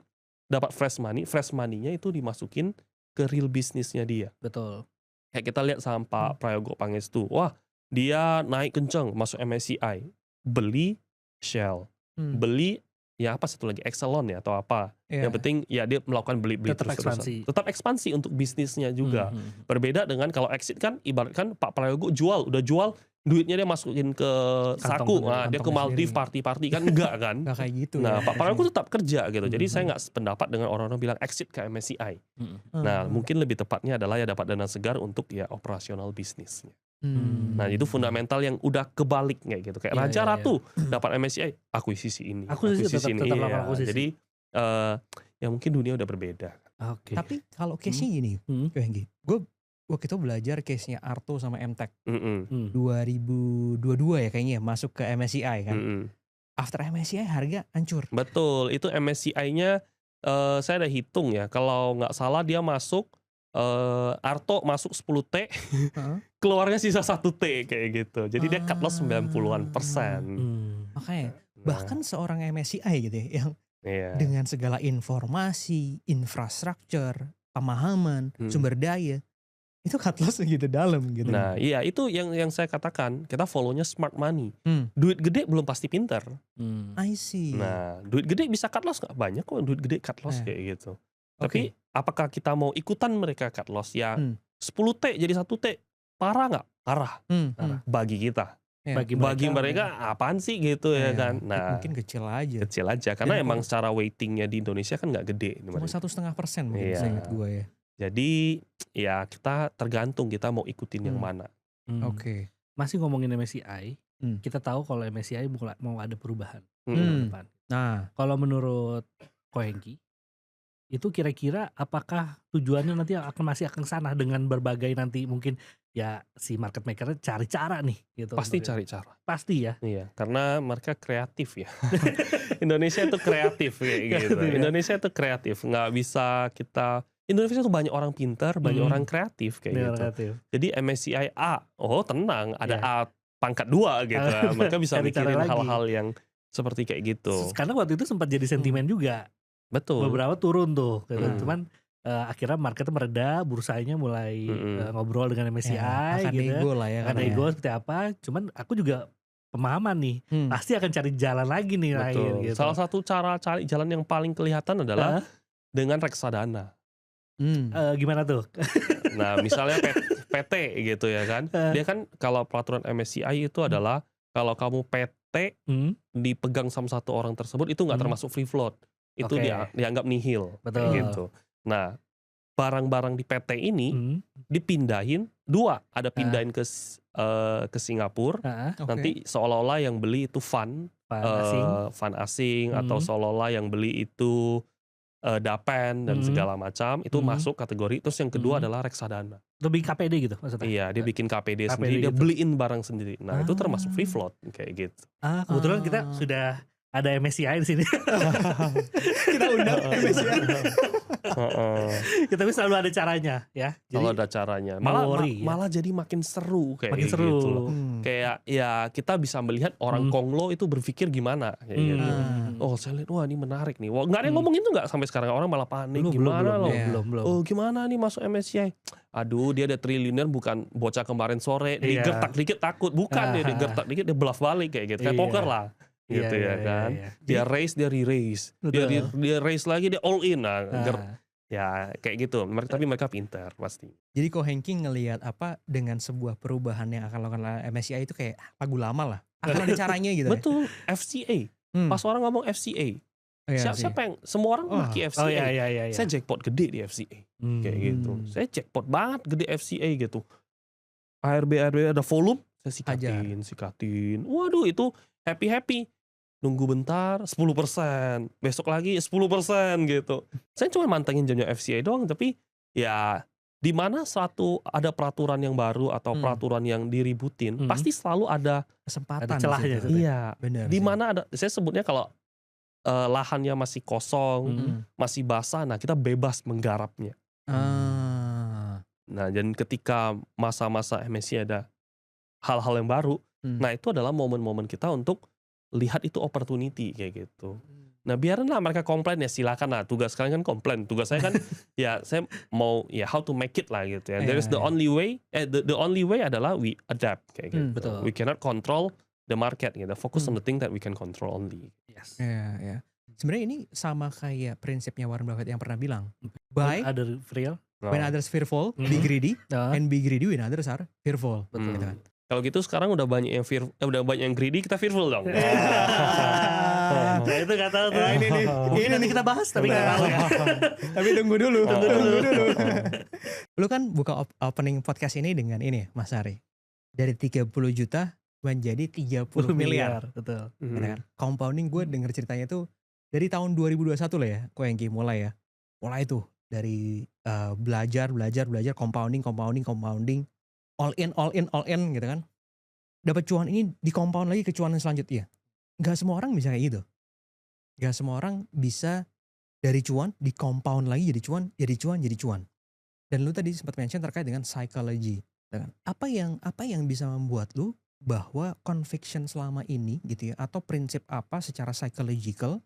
[SPEAKER 3] dapat fresh money-nya itu dimasukin ke real bisnisnya dia.
[SPEAKER 1] Betul.
[SPEAKER 3] Kayak kita lihat saham Pak Prayogo Pangestu, wah dia naik kenceng masuk MSCI, beli Shell, beli ya apa satu lagi Exelon ya atau apa. Yang penting ya dia melakukan beli-beli
[SPEAKER 1] Tetap ekspansi.
[SPEAKER 3] Tetap ekspansi untuk bisnisnya juga. Berbeda dengan kalau exit kan ibaratkan Pak Prayogo udah jual duitnya dia masukin ke saku, nah, dia ke Maldives party-party kan enggak kan?
[SPEAKER 2] Nggak kayak gitu.
[SPEAKER 3] Nah,
[SPEAKER 2] ya,
[SPEAKER 3] Pak Prayogo tetap kerja gitu. Jadi saya nggak sependapat dengan orang-orang bilang exit ke MSCI. Nah, mungkin lebih tepatnya adalah ya dapat dana segar untuk ya operasional bisnisnya. Nah, itu fundamental yang udah kebalik kayak gitu. Kayak Raja Ratu dapat MSCI, akuisisi ini,
[SPEAKER 1] Akuisisi
[SPEAKER 3] ini.
[SPEAKER 1] tetap lakukan akuisisi.
[SPEAKER 3] Jadi ya mungkin dunia udah berbeda.
[SPEAKER 1] Oke.
[SPEAKER 2] Tapi kalau case-nya gini, Henggi, gue waktu itu belajar case-nya Arto sama MTech 2022 ya kayaknya masuk ke MSCI kan. After MSCI harga hancur.
[SPEAKER 3] Betul, itu MSCI-nya saya ada hitung ya, kalau nggak salah dia masuk Arto masuk 10T, keluarnya sisa 1T kayak gitu. Jadi dia cut loss 90%.
[SPEAKER 2] Makanya bahkan seorang MSCI gitu ya yang dengan segala informasi, infrastruktur, pemahaman, sumber daya, itu cut loss gitu dalam gitu.
[SPEAKER 3] Nah iya itu yang saya katakan, kita follow-nya smart money. Duit gede belum pasti pinter.
[SPEAKER 2] I see.
[SPEAKER 3] Nah duit gede bisa cut loss nggak? Banyak kok duit gede cut loss kayak gitu. Tapi apakah kita mau ikutan mereka cut loss? Ya 10T jadi 1T, parah nggak? Parah. Bagi kita. Bagi mereka apaan sih gitu ya kan. Nah
[SPEAKER 2] mungkin kecil aja.
[SPEAKER 3] Karena emang secara weightingnya di Indonesia kan nggak gede.
[SPEAKER 2] Cuma 1,5% mungkin seingat gue ya.
[SPEAKER 3] Jadi ya kita tergantung kita mau ikutin yang mana.
[SPEAKER 2] Oke.
[SPEAKER 1] Masih ngomongin MSCI, kita tahu kalau MSCI mau ada perubahan ke depan.
[SPEAKER 2] Nah,
[SPEAKER 1] kalau menurut Ko Hengki, itu kira-kira apakah tujuannya nanti masih akan sana dengan berbagai nanti mungkin ya si market maker cari cara nih gitu.
[SPEAKER 3] Pasti cari cara.
[SPEAKER 1] Pasti ya.
[SPEAKER 3] Iya, karena mereka kreatif ya. Indonesia itu kreatif kayak gitu. Indonesia itu kreatif, nggak bisa kita. Indonesia tuh banyak orang pintar, banyak orang kreatif kayak gitu.
[SPEAKER 1] Kreatif.
[SPEAKER 3] Jadi MSCI A, tenang, ada A pangkat 2 gitu. Mereka bisa mikirin hal-hal yang seperti kayak gitu.
[SPEAKER 1] Karena waktu itu sempat jadi sentimen juga.
[SPEAKER 3] Betul.
[SPEAKER 1] Beberapa turun tuh, gitu. Cuman akhirnya marketnya mereda, bursanya mulai ngobrol dengan MSCI,
[SPEAKER 2] akan
[SPEAKER 1] gitu.
[SPEAKER 2] Ego lah ya.
[SPEAKER 1] Akan ego seperti apa? Cuman aku juga pemahaman nih, pasti akan cari jalan lagi nih lain. Gitu.
[SPEAKER 3] Salah satu cara cari jalan yang paling kelihatan adalah dengan reksadana.
[SPEAKER 1] Gimana tuh?
[SPEAKER 3] Nah, misalnya PT gitu ya kan. Dia kan kalau peraturan MSCI itu adalah kalau kamu PT dipegang sama satu orang tersebut itu nggak termasuk free float. Itu dianggap nihil.
[SPEAKER 1] Betul.
[SPEAKER 3] Gitu. Nah, barang-barang di PT ini dipindahin dua, ada pindahin ke Singapura. Nanti seolah-olah yang beli itu fund asing atau seolah-olah yang beli itu Dapen dan segala macam itu masuk kategori. Terus yang kedua adalah reksadana.
[SPEAKER 1] Lebih KPD gitu maksudnya?
[SPEAKER 3] Iya, dia bikin KPD sendiri, dia beliin barang sendiri. Nah, itu termasuk free float kayak gitu.
[SPEAKER 1] Kebetulan kita sudah ada MSCI di sini.
[SPEAKER 2] Kita undang MSCI.
[SPEAKER 1] Kita selalu ada caranya ya.
[SPEAKER 3] Kalau ada caranya. Malah jadi makin seru kayak
[SPEAKER 1] makin
[SPEAKER 3] gitu
[SPEAKER 1] seru.
[SPEAKER 3] loh. Kayak ya kita bisa melihat orang Konglo itu berpikir gimana kayak gitu. Oh, saya lihat wah ini menarik nih. Wah, enggak ada yang ngomongin tuh enggak sampai sekarang, orang malah panik gimana loh. Oh, gimana nih masuk MSCI? Aduh, dia ada triliuner bukan bocah kemarin sore, digertak dikit takut, bukan dia digertak dikit dia bluff balik kayak gitu. Kayak poker lah. Gitu ya kan. Dia raise, dia re-raise. Dia raise lagi, dia all in. Ya kayak gitu. Tapi mereka pintar pasti.
[SPEAKER 2] Jadi kok Hengki ngelihat apa dengan sebuah perubahan yang akan lakukan MSCI itu kayak lagu lama lah. Akan ada caranya gitu.
[SPEAKER 3] Betul. FCA. Pas orang ngomong FCA. Siapa yang semua orang pakai FCA. Saya jackpot gede di FCA. Kayak gitu. Saya jackpot banget gede FCA gitu. ARB ada volume, saya sikatin. Waduh, itu happy. Nunggu bentar 10%, besok lagi 10% gitu. Saya cuma mantengin jamnya FCA doang, tapi ya di mana ada peraturan yang baru atau peraturan yang diributin, pasti selalu ada
[SPEAKER 2] kesempatan,
[SPEAKER 1] ada celahnya.
[SPEAKER 3] Iya,
[SPEAKER 2] benar.
[SPEAKER 3] Di mana ada, saya sebutnya kalau lahannya masih kosong, masih basah, nah kita bebas menggarapnya. Nah, dan ketika masa-masa MSCI ada hal-hal yang baru, nah itu adalah momen-momen kita untuk lihat itu opportunity kayak gitu. Nah, biarinlah mereka komplain, ya silakan lah. Tugas kalian kan komplain. Tugas saya kan ya saya mau ya how to make it lah gitu ya. There is the only way. The only way adalah we adapt kayak gitu.
[SPEAKER 1] Betul.
[SPEAKER 3] We cannot control the market gitu. Focus on the thing that we can control only.
[SPEAKER 1] Yes.
[SPEAKER 2] Ya. Sebenarnya ini sama kayak prinsipnya Warren Buffett yang pernah bilang, buy
[SPEAKER 1] Other real.
[SPEAKER 2] when others fearful, be greedy, and be greedy when others are fearful.
[SPEAKER 1] Betul.
[SPEAKER 2] Gitu kan.
[SPEAKER 3] Kalau gitu sekarang udah banyak yang greedy, kita fearful dong.
[SPEAKER 1] Nah, itu nggak tahu tuh. Ini kita bahas tapi nggak tahu ya.
[SPEAKER 2] Tapi tunggu dulu. Lu kan buka opening podcast ini dengan ini, Mas Ari. Dari 30 juta menjadi 30 miliar.
[SPEAKER 1] Betul.
[SPEAKER 2] Gitu kan. Compounding, gue denger ceritanya tuh dari tahun 2021 lah ya, Hengki mulai ya. Mulai tuh dari belajar compounding, all in gitu kan. Dapat cuan ini di compound lagi ke cuan yang selanjutnya. Gak semua orang bisa kayak gitu. Gak semua orang bisa dari cuan di compound lagi jadi cuan. Dan lu tadi sempat mention terkait dengan psychology. Apa yang bisa membuat lu bahwa conviction selama ini gitu ya, atau prinsip apa secara psychological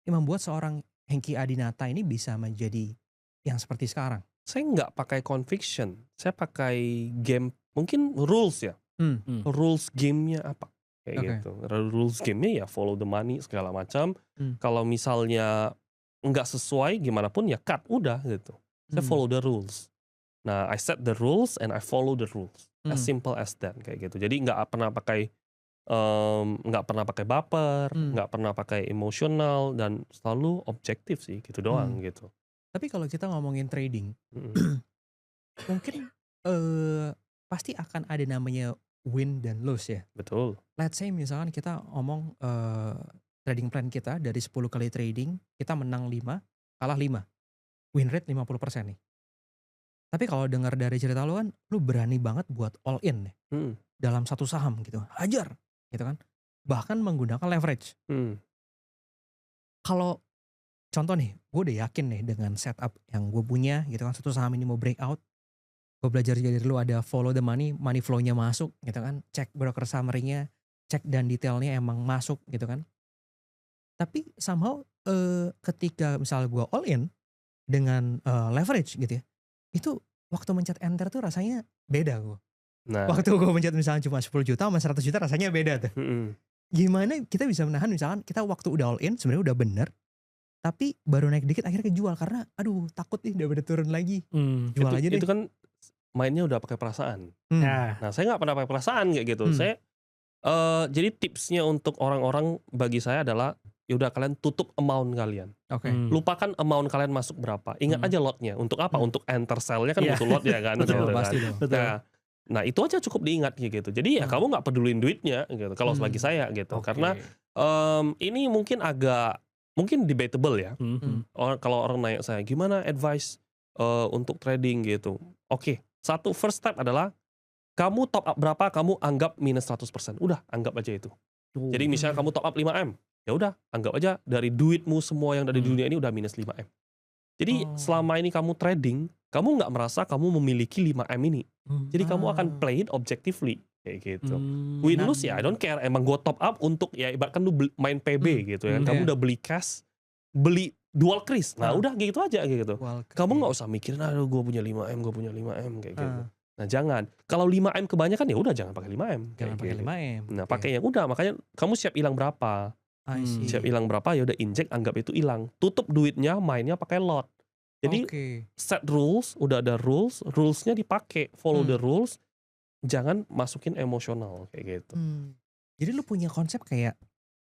[SPEAKER 2] yang membuat seorang Hengki Adinata ini bisa menjadi yang seperti sekarang?
[SPEAKER 3] Saya nggak pakai conviction, saya pakai game, mungkin rules ya. Rules gamenya apa? Kayak gitu. Rules gamenya ya follow the money segala macam. Kalau misalnya nggak sesuai gimana pun ya cut, udah gitu. Saya follow the rules. Nah, I set the rules and I follow the rules. As simple as that kayak gitu. Jadi nggak pernah pakai baper, nggak pernah pakai emosional, dan selalu objektif sih gitu doang gitu.
[SPEAKER 2] Tapi kalau kita ngomongin trading, mungkin pasti akan ada namanya win dan lose ya.
[SPEAKER 3] Betul.
[SPEAKER 2] Let's say misalkan kita ngomong trading plan kita dari 10 kali trading, kita menang 5, kalah 5. Win rate 50% nih. Tapi kalau dengar dari cerita lu kan, lu berani banget buat all in nih. Dalam satu saham gitu. Hajar gitu kan. Bahkan menggunakan leverage. Kalau contoh nih, gue udah yakin nih dengan setup yang gue punya gitu kan, satu saham ini mau breakout, gue belajar dari lu ada follow the money flow-nya masuk gitu kan, cek broker summary-nya, cek dan detailnya emang masuk gitu kan. Tapi somehow ketika misalnya gue all in dengan leverage gitu ya, itu waktu mencet enter tuh rasanya beda gue.
[SPEAKER 3] Nah.
[SPEAKER 2] Waktu gue mencet misalnya cuma 10 juta sama 100 juta rasanya beda tuh. Gimana kita bisa menahan misalkan kita waktu udah all in sebenarnya udah bener, tapi baru naik dikit akhirnya kejual karena aduh takut nih udah turun lagi. Jual aja deh.
[SPEAKER 3] Itu kan mainnya udah pakai perasaan. Nah, saya nggak pernah pakai perasaan kayak gitu. Saya jadi tipsnya untuk orang-orang bagi saya adalah yaudah kalian tutup amount kalian. Lupakan amount kalian masuk berapa. Ingat aja lotnya. Untuk apa? Untuk enter sell-nya kan butuh lot ya kan.
[SPEAKER 2] Betul,
[SPEAKER 3] gitu
[SPEAKER 2] pasti
[SPEAKER 3] kan. Nah itu aja cukup diingat gitu. Jadi ya kamu nggak pedulin duitnya gitu. Kalau bagi saya gitu. Karena ini mungkin agak mungkin debatable ya. Kalau orang nanya saya gimana advice untuk trading gitu. Oke, first step adalah kamu top up berapa, kamu anggap minus 100%. Udah, anggap aja itu. Jadi misalnya kamu top up 5M, ya udah, anggap aja dari duitmu semua yang dari dunia ini udah minus 5M. Jadi selama ini kamu trading, kamu nggak merasa kamu memiliki 5M ini. Jadi kamu akan play it objectively kayak gitu. Win lose ya I don't care. Emang gue top up untuk ya ibaratkan lu main PB gitu ya. Kamu udah beli cash, beli dual crease. Nah udah gitu aja gitu. Kamu nggak usah mikirin aduh gue punya 5M kayak gitu. Nah jangan. Kalau 5M kebanyakan ya udah jangan pakai 5M.
[SPEAKER 2] Jangan pakai 5M.
[SPEAKER 3] Nah pakai yang udah, makanya kamu siap hilang berapa. Siap hilang berapa ya udah injek, anggap itu hilang. Tutup duitnya, mainnya pakai lot. Jadi set rules, udah ada rulesnya dipakai, follow the rules, jangan masukin emosional kayak gitu.
[SPEAKER 2] Jadi lu punya konsep kayak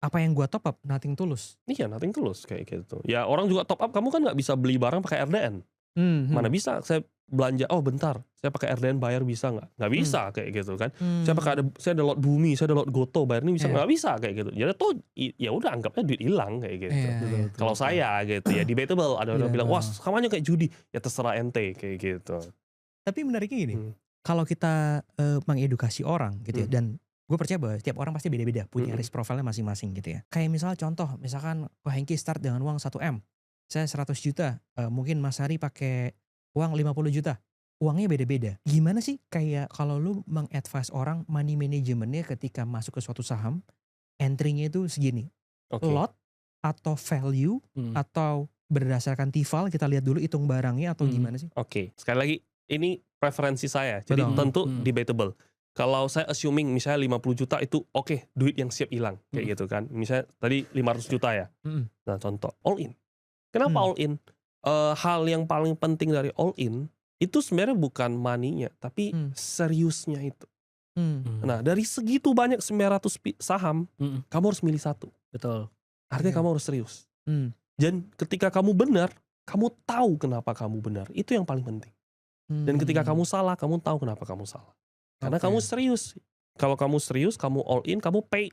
[SPEAKER 2] apa yang gua top up, nothing tulus.
[SPEAKER 3] Iya, nothing tulus kayak gitu. Ya orang juga top up, kamu kan nggak bisa beli barang pakai RDN. Mana bisa saya belanja, oh bentar, saya pakai RDN bayar bisa nggak? Nggak bisa kayak gitu kan. Saya ada lot Bumi, saya ada lot Goto, bayar ini bisa nggak bisa kayak gitu. Jadi tuh ya udah anggapnya duit hilang kayak gitu. Kalau saya gitu ya debatable, ada orang bilang wah sama aja kayak judi, ya terserah ente kayak gitu.
[SPEAKER 2] Tapi menariknya gini, kalau kita mengedukasi orang gitu ya, dan gue percaya bahwa setiap orang pasti beda-beda, punya risk profile-nya masing-masing gitu ya. Kayak misal contoh, misalkan Hengki start dengan uang 1M, saya 100 juta, mungkin Mas Hari pakai uang 50 juta, uangnya beda-beda. Gimana sih kayak kalau lu meng-advise orang money managementnya ketika masuk ke suatu saham, entry-nya itu segini, lot atau value atau berdasarkan TIFAL, kita lihat dulu hitung barangnya atau gimana sih?
[SPEAKER 3] Sekali lagi ini preferensi saya, jadi tentu debatable. Kalau saya assuming misalnya 50 juta itu duit yang siap hilang kayak gitu kan. Misalnya tadi 500 juta ya. Nah contoh all in. Kenapa all in? Hal yang paling penting dari all in itu sebenarnya bukan money-nya, tapi seriusnya itu. Nah dari segitu banyak 900 saham, kamu harus milih satu.
[SPEAKER 1] Betul.
[SPEAKER 3] Artinya kamu harus serius. Dan ketika kamu benar, kamu tahu kenapa kamu benar. Itu yang paling penting. Dan ketika kamu salah, kamu tahu kenapa kamu salah. Karena kamu serius. Kalau kamu serius, kamu all in, kamu pay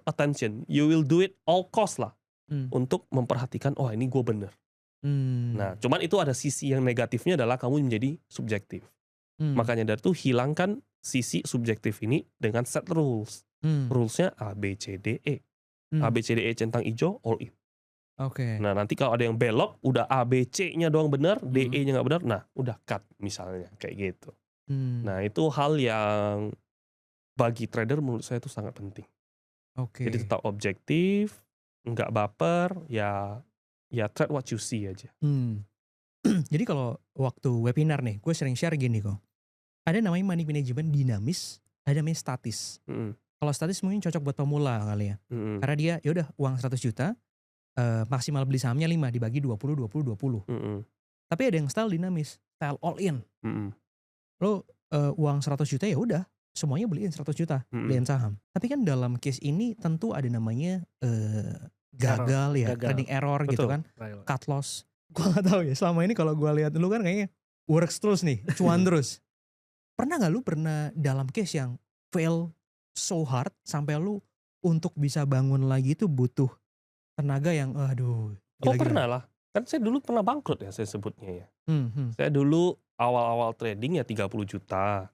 [SPEAKER 3] attention. You will do it all cost lah. Untuk memperhatikan, oh ini gue bener. Nah cuman itu ada sisi yang negatifnya adalah kamu menjadi subjektif. Makanya dari itu hilangkan sisi subjektif ini dengan set rules. Rulesnya A, B, C, D, E. A, B, C, D, E centang hijau, all in. Nah nanti kalau ada yang belok, udah A, B, C-nya doang benar, D, E-nya gak benar, nah udah cut misalnya kayak gitu. Nah itu hal yang bagi trader menurut saya itu sangat penting. Jadi tetap objektif, nggak baper, ya trade what you see aja.
[SPEAKER 2] Jadi kalau waktu webinar nih, gue sering share gini kok. Ada namanya money management dinamis, ada namanya statis. Kalau statis mungkin cocok buat pemula kali ya. Karena dia yaudah uang 100 juta, maksimal beli sahamnya 5 dibagi 20. Tapi ada yang style dinamis, style all in. Lo uang 100 juta ya udah semuanya beliin 100 juta, beliin saham. Tapi kan dalam case ini tentu ada namanya gagal ya, trading error. Betul. Gitu kan, cut loss. Gue gak tahu ya, selama ini kalau gue lihat lu kan kayaknya works terus nih, cuan terus. Pernah gak lu dalam case yang fail so hard sampai lu untuk bisa bangun lagi itu butuh tenaga yang aduh gila-gila.
[SPEAKER 3] Pernah lah, kan saya dulu pernah bangkrut ya saya sebutnya ya. Saya dulu awal-awal trading ya 30 juta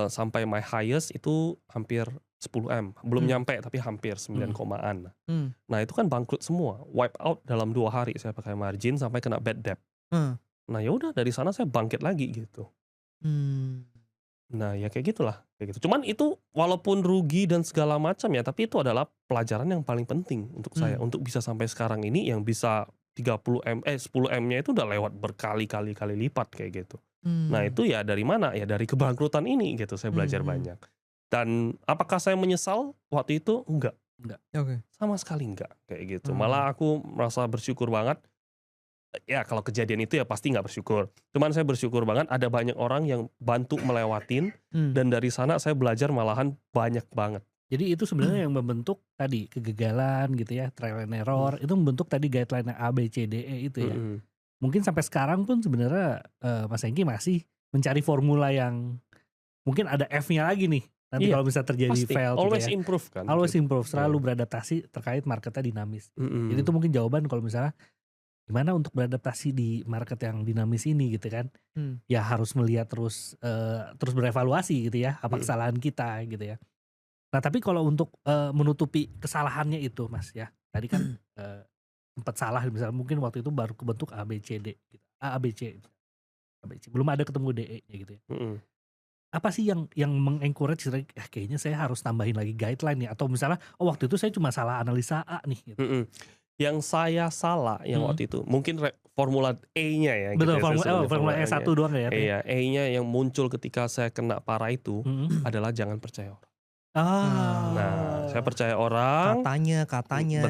[SPEAKER 3] sampai my highest itu hampir 10M, belum nyampe tapi hampir 9 komaan. Nah itu kan bangkrut semua, wipe out dalam 2 hari saya pakai margin sampai kena bad debt. Nah ya udah dari sana saya bangkit lagi gitu. Nah ya kayak gitulah, kayak gitu. Cuman itu walaupun rugi dan segala macam ya, tapi itu adalah pelajaran yang paling penting untuk saya untuk bisa sampai sekarang ini yang bisa 10M-nya itu udah lewat berkali-kali lipat kayak gitu. Nah itu ya dari mana? Ya dari kebangkrutan ini gitu saya belajar banyak. Dan apakah saya menyesal waktu itu? Enggak. Sama sekali enggak kayak gitu. Malah aku merasa bersyukur banget. Ya kalau kejadian itu ya pasti nggak bersyukur. Cuman saya bersyukur banget ada banyak orang yang bantu melewatin dan dari sana saya belajar malahan banyak banget.
[SPEAKER 1] Jadi itu sebenarnya yang membentuk tadi kegagalan gitu ya, trial and error, itu membentuk tadi guideline A, B, C, D, E itu ya. Mungkin sampai sekarang pun sebenarnya Mas Hengki masih mencari formula yang mungkin ada F-nya lagi nih. Nanti kalau misalnya terjadi
[SPEAKER 3] pasti.
[SPEAKER 1] fail
[SPEAKER 3] Always
[SPEAKER 1] gitu ya.
[SPEAKER 3] improve kan.
[SPEAKER 1] Always
[SPEAKER 3] gitu.
[SPEAKER 1] improve, selalu beradaptasi terkait marketnya dinamis. Jadi
[SPEAKER 3] Mm-mm.
[SPEAKER 1] itu mungkin jawaban kalau misalnya gimana untuk beradaptasi di market yang dinamis ini gitu kan. Ya harus melihat terus berevaluasi gitu ya, apa kesalahan kita gitu ya. Nah tapi kalau untuk menutupi kesalahannya itu Mas ya, tadi kan sempat salah misalnya mungkin waktu itu baru kebentuk ABCD gitu. ABC, belum ada ketemu DE-nya gitu ya. Apa sih yang mengencourage kayaknya saya harus tambahin lagi guideline nih, atau misalnya waktu itu saya cuma salah analisa A nih gitu.
[SPEAKER 3] Yang saya salah yang waktu itu mungkin formula E-nya ya.
[SPEAKER 1] Betul,
[SPEAKER 3] gitu ya,
[SPEAKER 1] formula E1 doang ya.
[SPEAKER 3] Iya, E-nya yang muncul ketika saya kena parah itu adalah jangan percaya orang. Nah, saya percaya orang.
[SPEAKER 2] Katanya.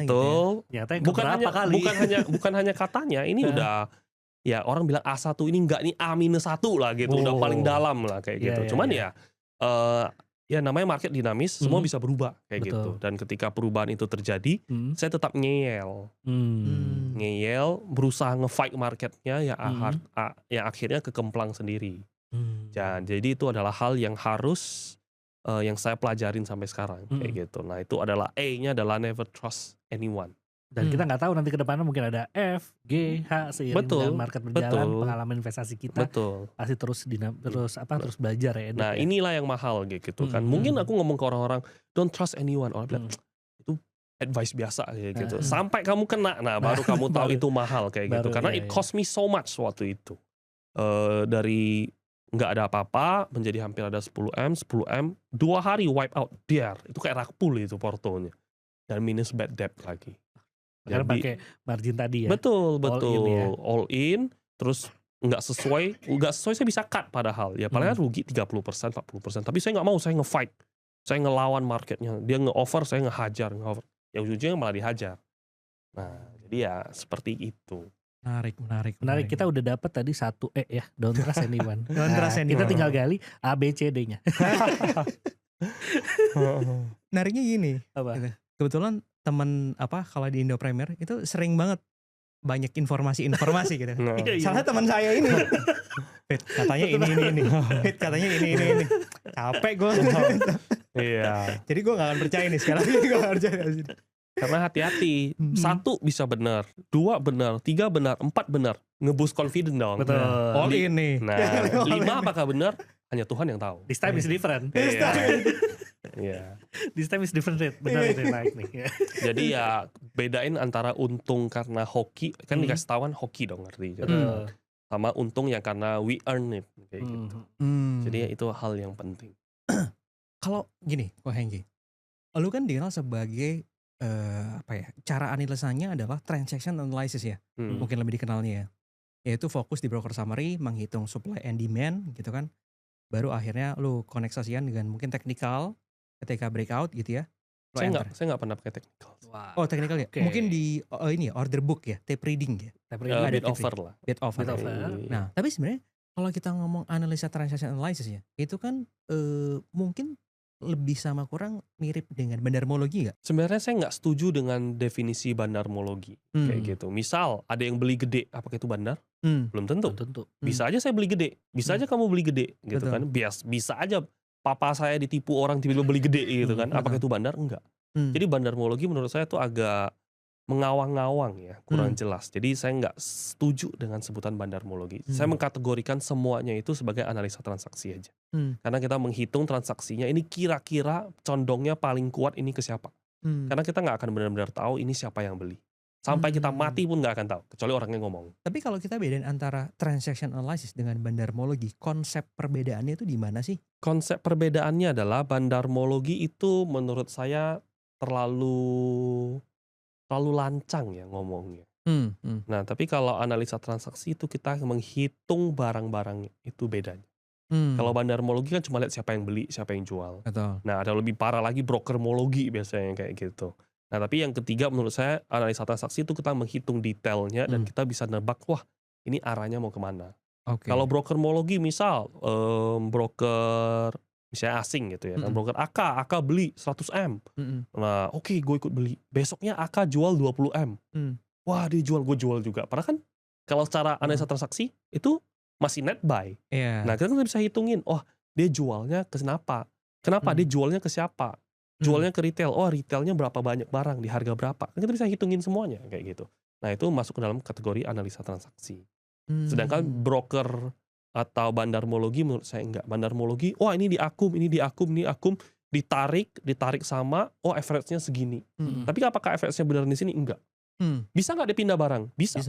[SPEAKER 3] Betul.
[SPEAKER 1] Gitu ya.
[SPEAKER 3] Bukan hanya katanya. Ini udah ya orang bilang A1 ini enggak, nih A-1 lah gitu. Udah paling dalam lah kayak gitu. Cuman ya namanya market dinamis, semua bisa berubah kayak gitu. Dan ketika perubahan itu terjadi, saya tetap ngeyel, berusaha nge-fight marketnya ya akhirnya kekemplang sendiri. Jadi itu adalah hal yang harus yang saya pelajarin sampai sekarang kayak gitu. Nah itu adalah E-nya adalah never trust anyone.
[SPEAKER 1] Dan kita nggak tahu nanti ke depannya mungkin ada F, G, H seiring dengan market berjalan, pengalaman investasi kita pasti terus belajar ya.
[SPEAKER 3] Nah inilah yang mahal gitu kan. Mungkin aku ngomong ke orang-orang don't trust anyone, orang bilang itu advice biasa kayak gitu. Sampai kamu kena, nah baru kamu tahu itu mahal kayak gitu. Karena it cost me so much waktu itu. Dari nggak ada apa-apa menjadi hampir ada 10M, 2 hari wipe out, itu kayak rug pull itu portonya. Dan minus bad debt lagi.
[SPEAKER 1] Karena pakai margin tadi ya.
[SPEAKER 3] Betul. All in, terus nggak sesuai saya bisa cut padahal. Ya paling rugi 30%, 40%. Tapi saya nggak mau, saya nge-fight. Saya ngelawan marketnya. Dia nge-offer, saya nge-hajar. Yang ujungnya malah dihajar. Nah, jadi ya seperti itu.
[SPEAKER 2] Menarik.
[SPEAKER 1] Kita udah dapat tadi 1 E ya, don't trust anyone. Kita tinggal gali A, B, C, D-nya.
[SPEAKER 2] Menariknya gini.
[SPEAKER 1] Apa?
[SPEAKER 2] Kebetulan teman kalau di Indo Premier itu sering banget banyak informasi gitu. Salah teman saya ini. Katanya ini. Katanya ini. Capek gue.
[SPEAKER 3] Iya.
[SPEAKER 2] Jadi gue gak akan percaya nih sekali lagi gue gak percaya.
[SPEAKER 3] Karena hati-hati. 1 bisa benar, 2 benar, 3 benar, 4 benar. Nge-boost confident dong.
[SPEAKER 1] Betul.
[SPEAKER 2] All in nih.
[SPEAKER 3] Nah, 5 apakah benar? Hanya Tuhan yang tahu.
[SPEAKER 1] This time is different.
[SPEAKER 3] Iya.
[SPEAKER 1] This time is different, benar itu naik nih.
[SPEAKER 3] Jadi ya bedain antara untung karena hoki, kan dikasih tahuan hoki dong ngerti. Sama untung yang karena we earn it kayak gitu. Jadi ya itu hal yang penting.
[SPEAKER 2] Kalau gini, Ko Hengki, lu kan dikenal sebagai cara analisanya adalah transaction analysis ya, mungkin lebih dikenalnya ya. Yaitu fokus di broker summary, menghitung supply and demand gitu kan. Baru akhirnya lu koneksasikan dengan mungkin teknikal ketika breakout gitu ya.
[SPEAKER 3] Saya nggak pernah pakai technical.
[SPEAKER 2] Wow. Oh technical ya? Okay. Mungkin di ini order book ya, tape reading ya.
[SPEAKER 3] Bid offer lah.
[SPEAKER 2] Bid offer. Nah tapi sebenarnya kalau kita ngomong analisa transaction analysis ya, itu kan mungkin lebih sama kurang mirip dengan bandarmologi nggak?
[SPEAKER 3] Sebenarnya saya nggak setuju dengan definisi bandarmologi kayak gitu. Misal ada yang beli gede, apakah itu bandar? Belum tentu. Bisa aja saya beli gede, bisa aja kamu beli gede, gitu kan? Bisa aja papa saya ditipu orang tiba-tiba beli gede gitu kan? Apakah itu bandar? Enggak. Jadi bandarmologi menurut saya itu agak mengawang-ngawang ya, kurang jelas. Jadi saya nggak setuju dengan sebutan bandarmologi. Saya mengkategorikan semuanya itu sebagai analisa transaksi aja. Karena kita menghitung transaksinya, ini kira-kira condongnya paling kuat ini ke siapa. Karena kita nggak akan benar-benar tahu ini siapa yang beli. Sampai kita mati pun nggak akan tahu, kecuali orangnya ngomong.
[SPEAKER 2] Tapi kalau kita bedain antara transaction analysis dengan bandarmologi, konsep perbedaannya itu di mana sih?
[SPEAKER 3] Konsep perbedaannya adalah bandarmologi itu menurut saya terlalu lancang ya ngomongnya. Nah, tapi kalau analisa transaksi itu kita menghitung barang-barang itu bedanya. Kalau bandarmologi kan cuma lihat siapa yang beli, siapa yang jual.
[SPEAKER 2] Betul.
[SPEAKER 3] Nah, ada lebih parah lagi brokermologi biasanya kayak gitu. Nah, tapi yang ketiga menurut saya analisa transaksi itu kita menghitung detailnya dan kita bisa nebak, wah ini arahnya mau kemana. Kalau brokermologi misal broker misalnya asing gitu ya, kan broker AK beli 100M. Nah, oke, gue ikut beli. Besoknya AK jual 20M. Wah, dia jual, gue jual juga. Padahal kan kalau secara analisa transaksi itu masih net buy. Nah, kita bisa hitungin, oh dia jualnya ke kenapa? Kenapa? Dia jualnya ke siapa? Jualnya ke retail. Oh, retailnya berapa banyak barang, di harga berapa. Kan kita bisa hitungin semuanya kayak gitu. Nah, itu masuk ke dalam kategori analisa transaksi. Sedangkan broker atau bandarmologi menurut saya enggak. Bandarmologi, oh ini di akum, ditarik sama, oh average-nya segini. Tapi apakah average-nya benar di sini? Enggak. Bisa nggak dia pindah barang? Bisa.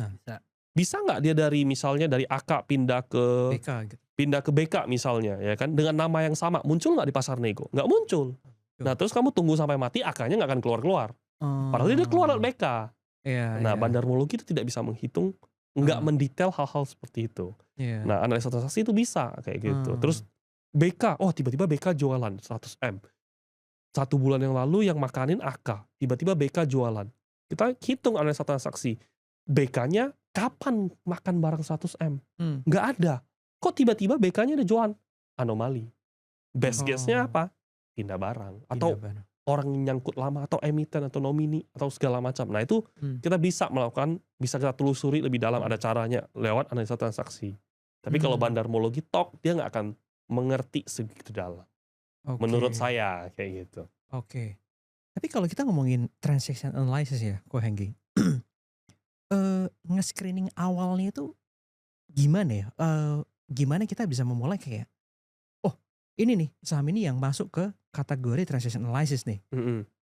[SPEAKER 3] Bisa nggak dia dari misalnya dari AK pindah ke
[SPEAKER 2] BK gitu.
[SPEAKER 3] pindah ke BK misalnya, ya kan, dengan nama yang sama, muncul nggak di pasar nego? Nggak muncul. Nah terus kamu tunggu sampai mati, AK-nya nggak akan keluar-keluar. Padahal dia keluar dari BK. Nah bandarmologi itu tidak bisa menghitung, nggak mendetail hal-hal seperti itu. Nah analisa transaksi itu bisa kayak gitu. Terus BK, oh tiba-tiba BK jualan 100M. 1 bulan yang lalu yang makanin AK, tiba-tiba BK jualan. Kita hitung analisa transaksi. BK-nya kapan makan barang 100M? Nggak ada. Kok tiba-tiba BK-nya ada jualan? Anomali. Best guess-nya apa? Pindah barang. Atau orang yang nyangkut lama, atau emiten, atau nomini, atau segala macam. Nah itu kita bisa melakukan, bisa kita telusuri lebih dalam, ada caranya lewat analisa transaksi. Tapi kalau bandarmologi dia nggak akan mengerti segitu dalam. Menurut saya kayak gitu.
[SPEAKER 2] Tapi kalau kita ngomongin transaction analysis ya, Ko Hengki, nge-screening awalnya itu gimana ya? Gimana kita bisa memulai kayak, oh ini nih saham ini yang masuk ke kategori transaction analysis nih.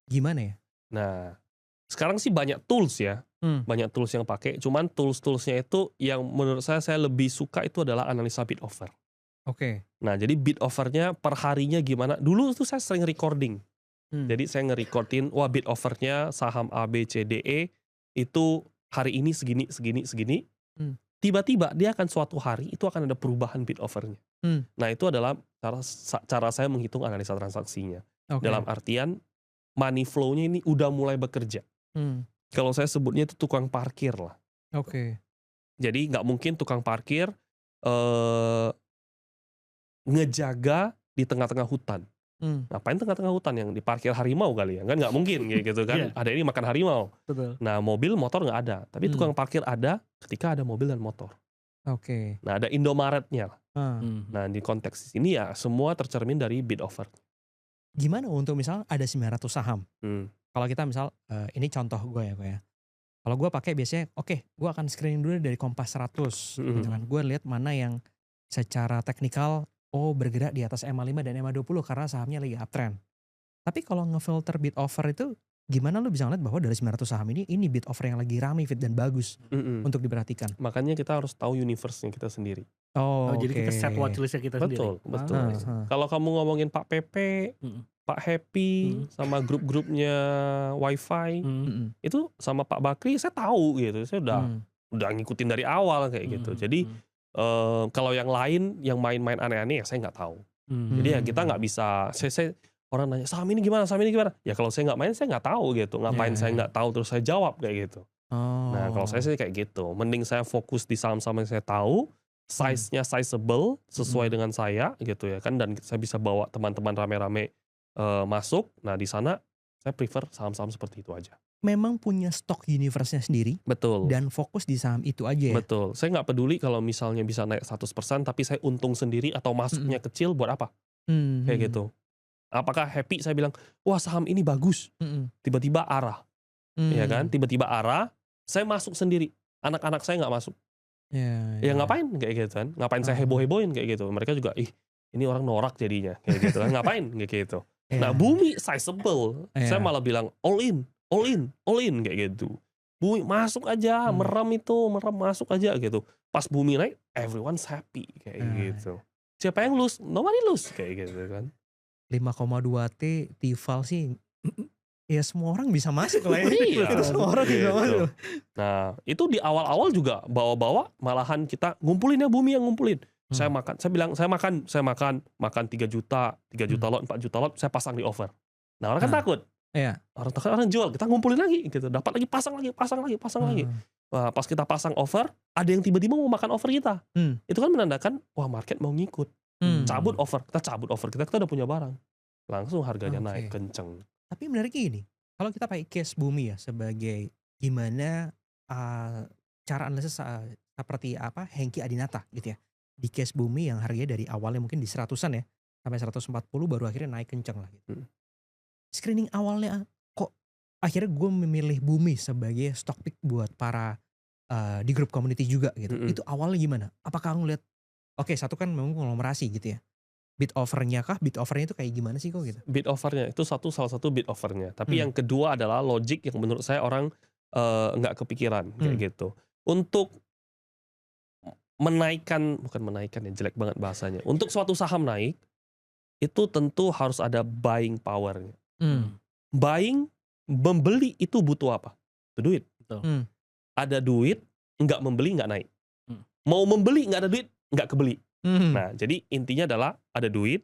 [SPEAKER 2] Gimana ya?
[SPEAKER 3] Nah sekarang sih banyak tools ya, banyak tools yang pakai. Cuman tools-toolsnya itu yang menurut saya lebih suka itu adalah analisa bid offer. Nah jadi bid offernya per harinya gimana? Dulu tuh saya sering recording. Jadi saya nge-recordin, wah bid offernya saham A, B, C, D, E itu hari ini segini. Tiba-tiba dia akan suatu hari itu akan ada perubahan bid offernya. Nah itu adalah cara saya menghitung analisa transaksinya. Dalam artian money flow-nya ini udah mulai bekerja. Kalau saya sebutnya itu tukang parkir lah. Jadi nggak mungkin tukang parkir ngejaga di tengah-tengah hutan. Ngapain tengah-tengah hutan, yang diparkir harimau kali ya? Kan nggak mungkin kayak gitu kan. Ada ini makan harimau. Nah mobil motor nggak ada, tapi tukang parkir ada ketika ada mobil dan motor. Nah ada Indomaretnya. Nah di konteks ini ya semua tercermin dari bid offer.
[SPEAKER 2] Gimana untuk misal ada 900 saham? Kalau kita misal, ini contoh gue ya. Kalau gue pakai biasanya, gue akan screening dulu dari Kompas 100 gitu kan. Gue lihat mana yang secara teknikal bergerak di atas EMA 5 dan EMA 20 karena sahamnya lagi uptrend. Tapi kalau ngefilter bid offer itu gimana lu bisa ngeliat bahwa dari 900 saham ini bid offer yang lagi rame, fit dan bagus untuk diperhatikan?
[SPEAKER 3] Makanya kita harus tahu universe-nya kita sendiri.
[SPEAKER 1] Jadi kita set watchlist-nya kita sendiri.
[SPEAKER 3] Betul. Kalau kamu ngomongin Pak Pepe, Pak Happy, sama grup-grupnya Wi-Fi, itu sama Pak Bakri saya tahu gitu. Saya udah ngikutin dari awal kayak gitu. Jadi kalau yang lain yang main-main aneh-aneh ya saya nggak tahu. Jadi ya kita nggak bisa. Saya orang nanya saham ini gimana? Ya kalau saya nggak main saya nggak tahu gitu. Ngapain saya nggak tahu terus saya jawab kayak gitu. Nah kalau saya sih kayak gitu. Mending saya fokus di saham-saham yang saya tahu, size-nya sizable sesuai dengan saya gitu ya kan. Dan saya bisa bawa teman-teman rame-rame masuk. Nah di sana saya prefer saham-saham seperti itu aja.
[SPEAKER 2] Memang punya stok universe-nya sendiri.
[SPEAKER 3] Betul.
[SPEAKER 2] Dan fokus di saham itu aja ya.
[SPEAKER 3] Betul. Saya nggak peduli kalau misalnya bisa naik 100% tapi saya untung sendiri atau masuknya kecil buat apa? Kayak gitu. Apakah happy saya bilang, wah saham ini bagus. Tiba-tiba arah. Ya kan? Tiba-tiba arah, saya masuk sendiri. Anak-anak saya nggak masuk. Ya ngapain kayak gitu kan? Ngapain saya heboh-hebohin kayak gitu? Mereka juga, ini orang norak jadinya kayak gitu kan? Ngapain kayak gitu? Nah bumi sizable. Saya malah bilang all in kayak gitu. Bumi masuk aja, merem masuk aja gitu. Pas bumi naik, everyone's happy kayak gitu. Siapa yang lose? Nobody lose kayak gitu kan.
[SPEAKER 2] 5,2T Tifal sih ya semua orang bisa masuk lah ya.
[SPEAKER 3] Itu
[SPEAKER 2] semua orang bisa masuk.
[SPEAKER 3] Nah itu di awal-awal juga bawa-bawa malahan kita ngumpulin ya, bumi yang ngumpulin. Saya bilang saya makan 3 juta lot, 4 juta lot, saya pasang di over. Nah orang kan takut. Orang takut, orang jual, kita ngumpulin lagi gitu, dapat lagi, pasang lagi. Nah, pas kita pasang over, ada yang tiba-tiba mau makan over kita. Itu kan menandakan wah market mau ngikut. Cabut over, kita udah punya barang. Langsung harganya naik kenceng.
[SPEAKER 2] Tapi menariknya ini, kalau kita pakai case bumi ya sebagai gimana cara analisis seperti apa Hengki Adinata gitu ya. Di case bumi yang harganya dari awalnya mungkin di 100-an ya. sampai 140 baru akhirnya naik kenceng lah gitu. Screening awalnya kok akhirnya gue memilih Bumi sebagai stock pick buat para di grup community juga gitu. Itu awalnya gimana? Apakah ngeliat oke, satu kan memang konglomerasi gitu ya. Bid offernya kah? Bid offernya itu kayak gimana sih kok gitu?
[SPEAKER 3] Bid offernya itu salah satu bid offernya. Tapi yang kedua adalah logic yang menurut saya orang nggak kepikiran kayak gitu. Untuk bukan menaikkan ya, jelek banget bahasanya. Untuk suatu saham naik, itu tentu harus ada buying powernya. Membeli itu butuh apa? Duit. Ada duit, nggak membeli nggak naik. Mau membeli nggak ada duit, nggak kebeli. Nah, jadi intinya adalah ada duit,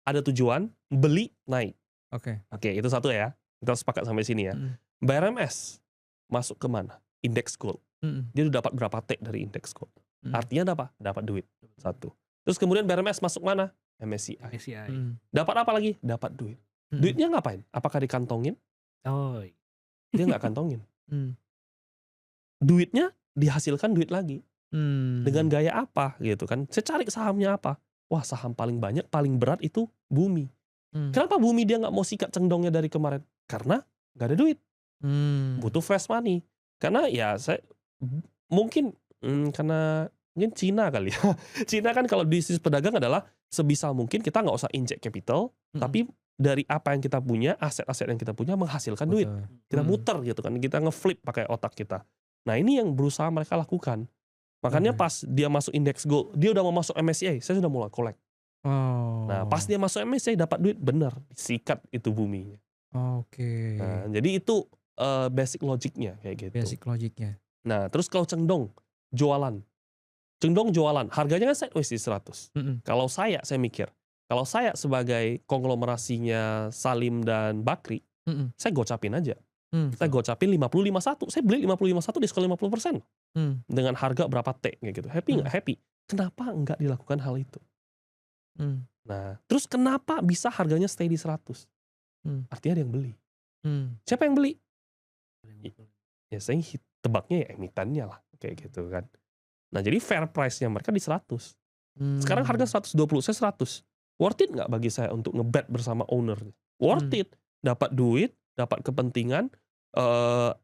[SPEAKER 3] ada tujuan, beli, naik. Oke, itu satu ya. Kita sepakat sampai sini ya. BRMS masuk ke mana? Index gold. Dia udah dapat berapa T dari index gold. Artinya apa? Dapat duit. Satu. Terus kemudian BRMS masuk mana? MSCI. Dapat apa lagi? Dapat duit. Duitnya ngapain? Apakah dikantongin? Dia nggak kantongin. Duitnya dihasilkan duit lagi. Dengan gaya apa gitu kan? Saya cari sahamnya apa? Wah, saham paling banyak, paling berat itu Bumi. Kenapa Bumi dia nggak mau sikat cendongnya dari kemarin? Karena nggak ada duit. Butuh fresh money. Karena ya saya mungkin karena Cina kali ya. Cina kan kalau bisnis pedagang adalah sebisa mungkin kita nggak usah inject capital, tapi dari apa yang kita punya, aset-aset yang kita punya menghasilkan duit. Kita muter gitu kan, kita ngeflip pakai otak kita. Nah ini yang berusaha mereka lakukan. Makanya pas dia masuk index gold, dia udah mau masuk MSCI, saya sudah mulai collect. Nah pas dia masuk MSCI dapat duit, bener, sikat itu Buminya. Nah jadi itu basic logiknya kayak gitu.
[SPEAKER 2] Basic logiknya.
[SPEAKER 3] Nah terus kalau Cendong jualan, harganya kan sideways di 100. Kalau saya mikir, kalau saya sebagai konglomerasinya Salim dan Bakri, saya gocapin aja. Saya gocapin 50-51, saya beli 50-51 diskon 50%. Dengan harga berapa T kayak gitu. Happy nggak? Happy. Kenapa nggak dilakukan hal itu? Nah, terus kenapa bisa harganya stay di 100? Artinya ada yang beli. Siapa yang beli? Ya saya tebaknya ya emitennya lah kayak gitu kan. Nah jadi fair price-nya mereka di 100. Sekarang harga 120, saya 100. Worth it nggak bagi saya untuk ngebet bersama owner? Worth it. Dapat duit, dapat kepentingan,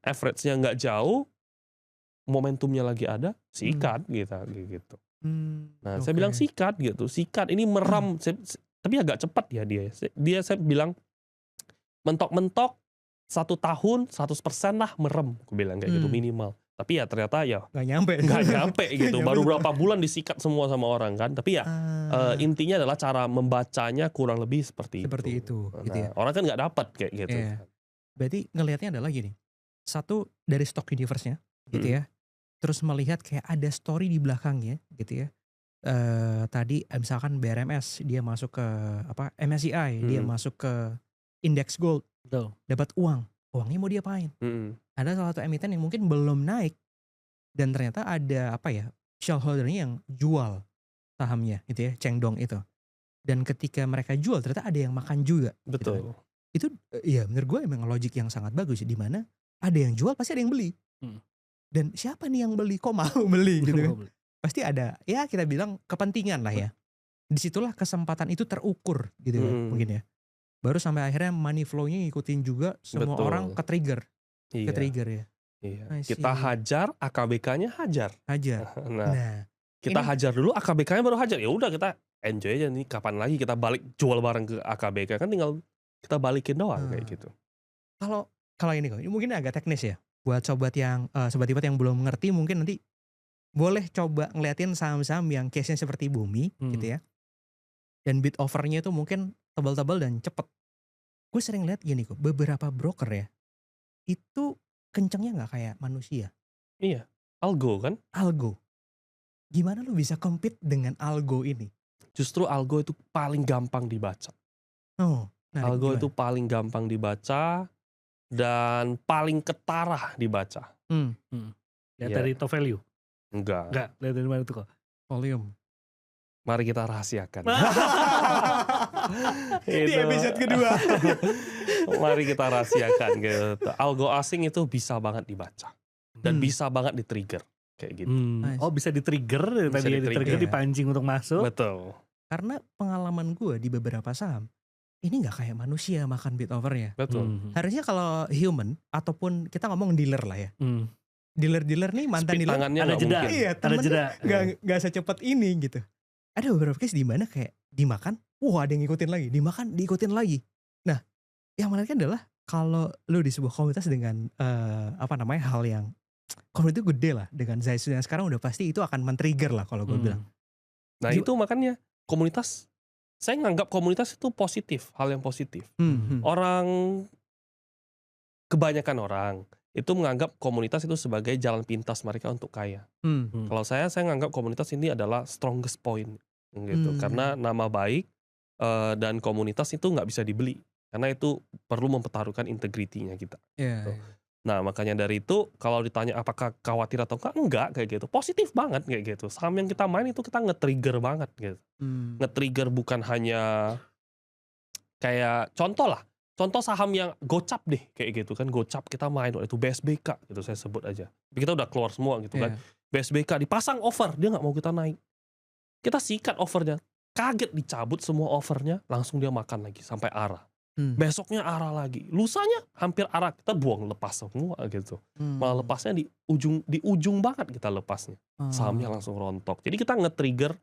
[SPEAKER 3] average-nya nggak jauh, momentumnya lagi ada, sikat gitu. Nah saya bilang sikat gitu. Sikat ini meram, tapi agak cepat ya dia. Saya bilang mentok-mentok 1 tahun 100% lah merem, aku bilang kayak gitu minimal. Tapi ya ternyata ya
[SPEAKER 2] nggak nyampe
[SPEAKER 3] gitu. Baru berapa bulan disikat semua sama orang kan. Tapi ya intinya adalah cara membacanya kurang lebih seperti itu.
[SPEAKER 2] Nah,
[SPEAKER 3] gitu ya. Orang kan nggak dapat kayak gitu.
[SPEAKER 2] Berarti ngelihatnya adalah gini. Satu dari stock universe-nya gitu ya. Terus melihat kayak ada story di belakangnya gitu ya. Tadi misalkan BRMS dia masuk ke MSCI, dia masuk ke index gold. Dapat uangnya mau diapain? Ada salah satu emiten yang mungkin belum naik dan ternyata ada shareholder-nya yang jual sahamnya gitu ya, Cendong itu. Dan ketika mereka jual ternyata ada yang makan juga.
[SPEAKER 3] Betul.
[SPEAKER 2] Gitu kan. Itu ya menurut gue emang logik yang sangat bagus di mana ada yang jual pasti ada yang beli. Dan siapa nih yang beli? Kok mau beli gitu kan? Pasti ada ya kita bilang kepentingan lah ya. Disitulah kesempatan itu terukur gitu kan mungkin ya. Baru sampai akhirnya money flow-nya ngikutin juga semua orang ke-trigger.
[SPEAKER 3] Iya.
[SPEAKER 2] Ke-trigger ya.
[SPEAKER 3] Iya. Kita hajar, AKBK-nya hajar.
[SPEAKER 2] Nah,
[SPEAKER 3] kita hajar dulu, AKBK-nya baru hajar. Ya udah kita enjoy aja nih. Kapan lagi kita balik jual bareng ke AKBK kan tinggal kita balikin doang kayak gitu.
[SPEAKER 2] Kalau ini kok, ini mungkin agak teknis ya. Buat sobat yang yang belum mengerti mungkin nanti boleh coba ngeliatin saham-saham yang case-nya seperti Bumi gitu ya. Dan bid offer-nya itu mungkin tebal-tebal dan cepet. Gue sering lihat gini kok, beberapa broker ya, itu kencengnya gak kayak manusia.
[SPEAKER 3] Iya, algo kan?
[SPEAKER 2] Algo. Gimana lu bisa compete dengan algo ini?
[SPEAKER 3] Justru algo itu paling gampang dibaca. Algo itu paling gampang dibaca dan paling ketara dibaca.
[SPEAKER 1] Lihat dari top value?
[SPEAKER 3] Enggak,
[SPEAKER 1] lihat dari mana tuh kok?
[SPEAKER 2] Volume.
[SPEAKER 3] Mari kita rahasiakan.
[SPEAKER 2] Di episode kedua.
[SPEAKER 3] Mari kita rahasiakan gitu. Algo asing itu bisa banget dibaca. Dan bisa banget di-trigger. Kayak gitu.
[SPEAKER 1] Bisa di-trigger, tadi di-trigger dipancing untuk masuk.
[SPEAKER 3] Betul.
[SPEAKER 2] Karena pengalaman gue di beberapa saham, ini nggak kayak manusia makan bid overnya.
[SPEAKER 3] Betul.
[SPEAKER 2] Harusnya kalau human ataupun kita ngomong dealer lah ya. Dealer-dealer nih mantan
[SPEAKER 3] Speed
[SPEAKER 2] dealer.
[SPEAKER 3] tangannya
[SPEAKER 1] Ada
[SPEAKER 3] nggak
[SPEAKER 1] jeda.
[SPEAKER 3] mungkin.
[SPEAKER 2] Iya,
[SPEAKER 1] Ada
[SPEAKER 2] temennya
[SPEAKER 1] jeda.
[SPEAKER 2] nggak secepat ini gitu. Ada beberapa case di mana kayak dimakan, wah ada yang ngikutin lagi, dimakan, diikutin lagi. Nah, yang menarik adalah kalau lu di sebuah komunitas dengan hal yang komunitas itu gede lah, dengan Zaisu yang sekarang udah pasti itu akan men-trigger lah kalau gue bilang.
[SPEAKER 3] Nah itu makanya komunitas, saya nganggap komunitas itu positif, hal yang positif. Orang, kebanyakan orang itu menganggap komunitas itu sebagai jalan pintas mereka untuk kaya. Kalau saya nganggap komunitas ini adalah strongest point gitu, karena nama baik dan komunitas itu nggak bisa dibeli, karena itu perlu mempertaruhkan integritinya kita. Gitu. Nah makanya dari itu kalau ditanya apakah khawatir atau enggak kayak gitu, positif banget kayak gitu. Saham yang kita main itu kita nge-trigger banget gitu. Nge-trigger bukan hanya kayak contoh saham yang gocap deh kayak gitu kan, gocap kita main waktu itu BSBK gitu saya sebut aja. Kita udah keluar semua gitu kan. BSBK dipasang offer, dia nggak mau kita naik. Kita sikat offernya, kaget dicabut semua offernya, langsung dia makan lagi sampai arah. Besoknya arah lagi, lusanya hampir arah, kita buang lepas semua gitu. Malah lepasnya di ujung banget kita lepasnya, sahamnya langsung rontok. Jadi kita nge-trigger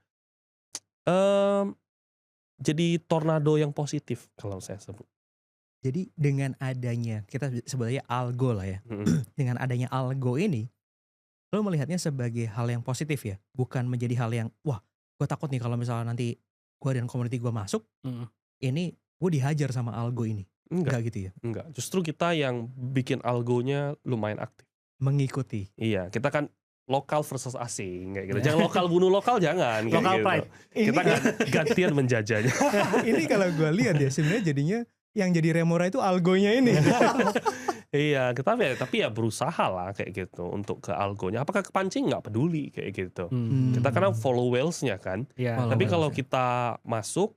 [SPEAKER 3] jadi tornado yang positif kalau saya sebut.
[SPEAKER 2] Jadi dengan adanya, kita sebutnya algo lah ya, dengan adanya algo ini, lo melihatnya sebagai hal yang positif ya, bukan menjadi hal yang wah gue takut nih kalau misalnya nanti gue dan community gue masuk, ini gue dihajar sama algo ini. Enggak gitu ya?
[SPEAKER 3] Enggak, justru kita yang bikin algonya lumayan aktif.
[SPEAKER 2] Mengikuti.
[SPEAKER 3] Iya, kita kan lokal versus asing kayak gitu. Jangan lokal bunuh lokal, jangan.
[SPEAKER 1] Lokal
[SPEAKER 3] gitu.
[SPEAKER 1] pride.
[SPEAKER 3] Kita gantian menjajahnya.
[SPEAKER 2] Ini kalau gue lihat ya sebenarnya jadinya yang jadi remora itu algonya ini.
[SPEAKER 3] Iya, tapi ya berusaha lah kayak gitu untuk ke algonya. Apakah kepancing nggak peduli kayak gitu. Kita karena follow whales-nya kan. Tapi kalau kita masuk,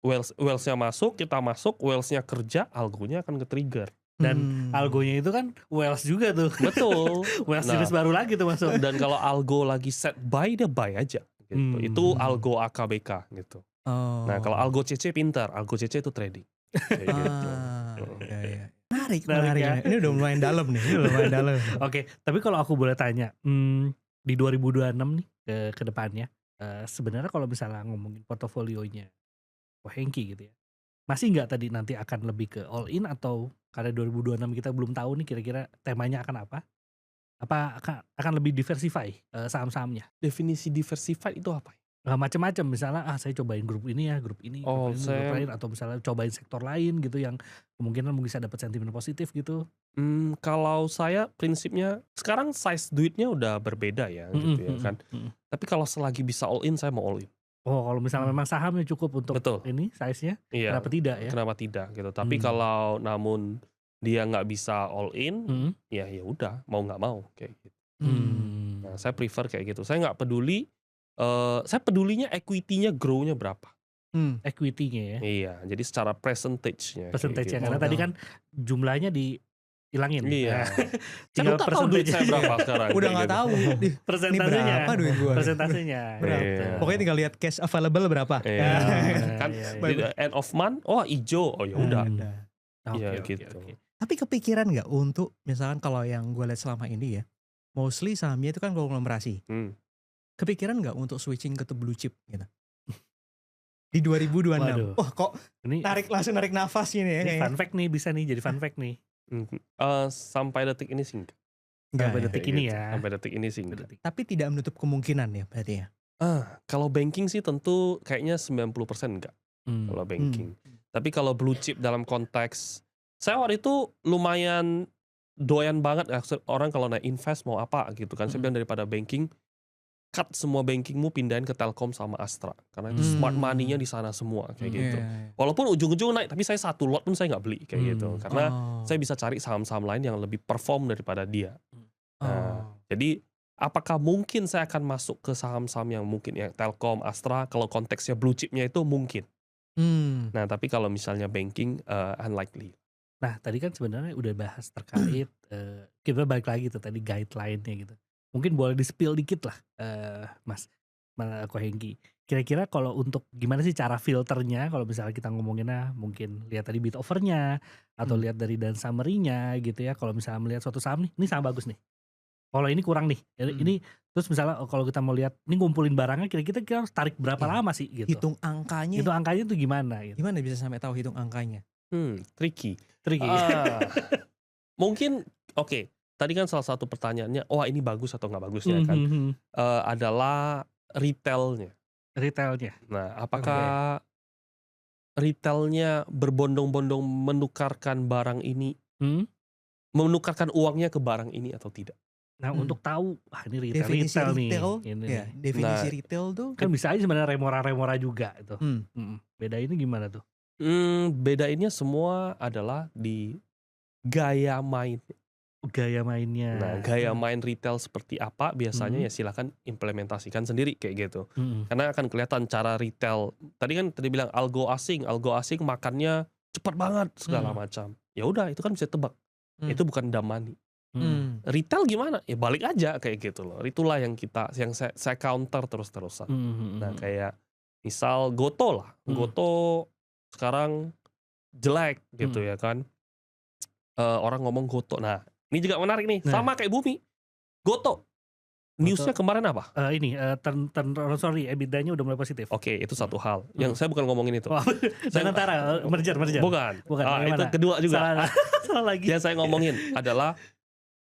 [SPEAKER 3] whales-nya masuk, kita masuk, whales-nya kerja, algonya akan ke-trigger.
[SPEAKER 1] Dan algonya itu kan whales juga tuh.
[SPEAKER 3] Betul.
[SPEAKER 1] Whales jenis baru lagi tuh masuk.
[SPEAKER 3] Dan kalau algo lagi set buy, dia buy aja gitu. Itu algo AKBK gitu. Nah kalau algo CC pintar, algo CC itu trading. Kayak gitu.
[SPEAKER 2] Ya. Menarik
[SPEAKER 1] ya.
[SPEAKER 2] Ini udah lumayan dalam nih.
[SPEAKER 1] Oke, tapi kalau aku boleh tanya, di 2026 nih ke depannya, sebenarnya kalau misalnya ngomongin portofolionya Hengki gitu ya, masih nggak tadi nanti akan lebih ke all in, atau karena 2026 kita belum tahu nih kira-kira temanya akan apa? Apa akan lebih diversify saham-sahamnya?
[SPEAKER 3] Definisi diversify itu apa?
[SPEAKER 1] Macam-macam, misalnya saya cobain grup ini ya, grup ini, grup lain, atau misalnya cobain sektor lain gitu yang kemungkinan bisa dapat sentimen positif gitu.
[SPEAKER 3] Kalau saya prinsipnya sekarang size duitnya udah berbeda ya gitu ya kan. Tapi kalau selagi bisa all in, saya mau all in.
[SPEAKER 1] Oh, kalau misalnya memang sahamnya cukup untuk ini size-nya, kenapa tidak ya?
[SPEAKER 3] Kenapa tidak gitu. Tapi kalau namun dia nggak bisa all in, ya udah mau nggak mau kayak gitu. Nah, saya prefer kayak gitu. Saya nggak peduli. Saya pedulinya equity-nya grow-nya berapa.
[SPEAKER 1] Equity-nya ya.
[SPEAKER 3] Iya, jadi secara percentage-nya.
[SPEAKER 1] Percentage-nya, karena tadi kan jumlahnya dihilangin.
[SPEAKER 3] Iya.
[SPEAKER 1] Tinggal
[SPEAKER 3] saya tahu duit saya berapa sekarang.
[SPEAKER 2] Udah nggak tahu.
[SPEAKER 1] Persentasenya.
[SPEAKER 2] Berapa duit gue?
[SPEAKER 1] Persentasenya.
[SPEAKER 2] Pokoknya tinggal lihat cash available berapa.
[SPEAKER 3] Kan end of month, hijau. Oh ya udah. Iya gitu.
[SPEAKER 2] Tapi kepikiran nggak untuk misalkan kalau yang gue lihat selama ini ya, mostly sahamnya itu kan konglomerasi. Kepikiran nggak untuk switching ke blue chip gitu? Di 2026.
[SPEAKER 1] Waduh.
[SPEAKER 2] Wah kok
[SPEAKER 1] ini
[SPEAKER 2] langsung narik nafas ini ya.
[SPEAKER 1] Ini fun fact nih, bisa nih jadi fun fact nih.
[SPEAKER 3] Sampai detik ini sih enggak.
[SPEAKER 1] Sampai detik ini ya.
[SPEAKER 3] Sampai detik ini sih enggak.
[SPEAKER 2] Tapi tidak menutup kemungkinan ya berarti ya.
[SPEAKER 3] Kalau banking sih tentu kayaknya 90% enggak. Kalau banking. Tapi kalau blue chip dalam konteks, saya waktu itu lumayan doyan banget orang kalau naik invest mau apa gitu kan. Saya bilang daripada banking, cut semua bankingmu pindahin ke Telkom sama Astra, karena itu smart money-nya di sana semua kayak gitu. Walaupun ujung-ujung naik, tapi saya satu lot pun saya nggak beli kayak gitu, karena saya bisa cari saham-saham lain yang lebih perform daripada dia. Jadi apakah mungkin saya akan masuk ke saham-saham yang mungkin ya Telkom, Astra, kalau konteksnya blue chip-nya itu mungkin. Nah tapi kalau misalnya banking unlikely.
[SPEAKER 1] Nah tadi kan sebenarnya udah bahas terkait kita balik lagi tuh tadi guideline-nya gitu. Mungkin boleh di-spill dikit lah, Mas. Ko Hengki. Kira-kira kalau untuk gimana sih cara filternya kalau misalnya kita ngomonginnya mungkin lihat tadi bid offernya atau lihat dari dan summary-nya gitu ya. Kalau misalnya melihat suatu saham nih, ini saham bagus nih. Kalau ini kurang nih, ini terus misalnya kalau kita mau lihat ini ngumpulin barangnya kira-kira kita harus tarik berapa lama sih gitu.
[SPEAKER 2] Hitung angkanya.
[SPEAKER 1] Hitung angkanya itu gimana gitu.
[SPEAKER 2] Gimana bisa sampai tahu hitung angkanya?
[SPEAKER 3] Tricky. Mungkin oke. Tadi kan salah satu pertanyaannya, wah ini bagus atau nggak bagus ya kan? Adalah retailnya. Nah, apakah retailnya berbondong-bondong menukarkan barang ini, menukarkan uangnya ke barang ini atau tidak?
[SPEAKER 1] Nah, untuk tahu, ini
[SPEAKER 2] definisi
[SPEAKER 1] retail
[SPEAKER 2] nih. Ya, definisi retail tuh
[SPEAKER 1] kan bisa aja sebenarnya remora juga itu. Beda ini gimana tuh?
[SPEAKER 3] Bedainnya semua adalah di gaya main.
[SPEAKER 1] Gaya mainnya.
[SPEAKER 3] Nah, gaya main retail seperti apa biasanya ya silakan implementasikan sendiri kayak gitu. Karena akan kelihatan cara retail. Tadi kan bilang algo asing makannya cepat banget segala macam. Ya udah itu kan bisa tebak. Itu bukan dumb money. Retail gimana? Ya balik aja kayak gitu loh. Itulah yang saya counter terus-terusan. Nah, kayak misal Goto lah. Goto sekarang jelek gitu ya kan. Orang ngomong Goto. Nah, ini juga menarik nih, sama kayak Bumi. Goto. Newsnya kemarin apa?
[SPEAKER 1] Sorry, EBITDA-nya udah mulai positif.
[SPEAKER 3] Oke, itu satu hal. Yang saya bukan ngomongin itu.
[SPEAKER 1] Dan antara merger.
[SPEAKER 3] Bukan. Itu kedua juga.
[SPEAKER 1] Salah lagi.
[SPEAKER 3] Yang saya ngomongin adalah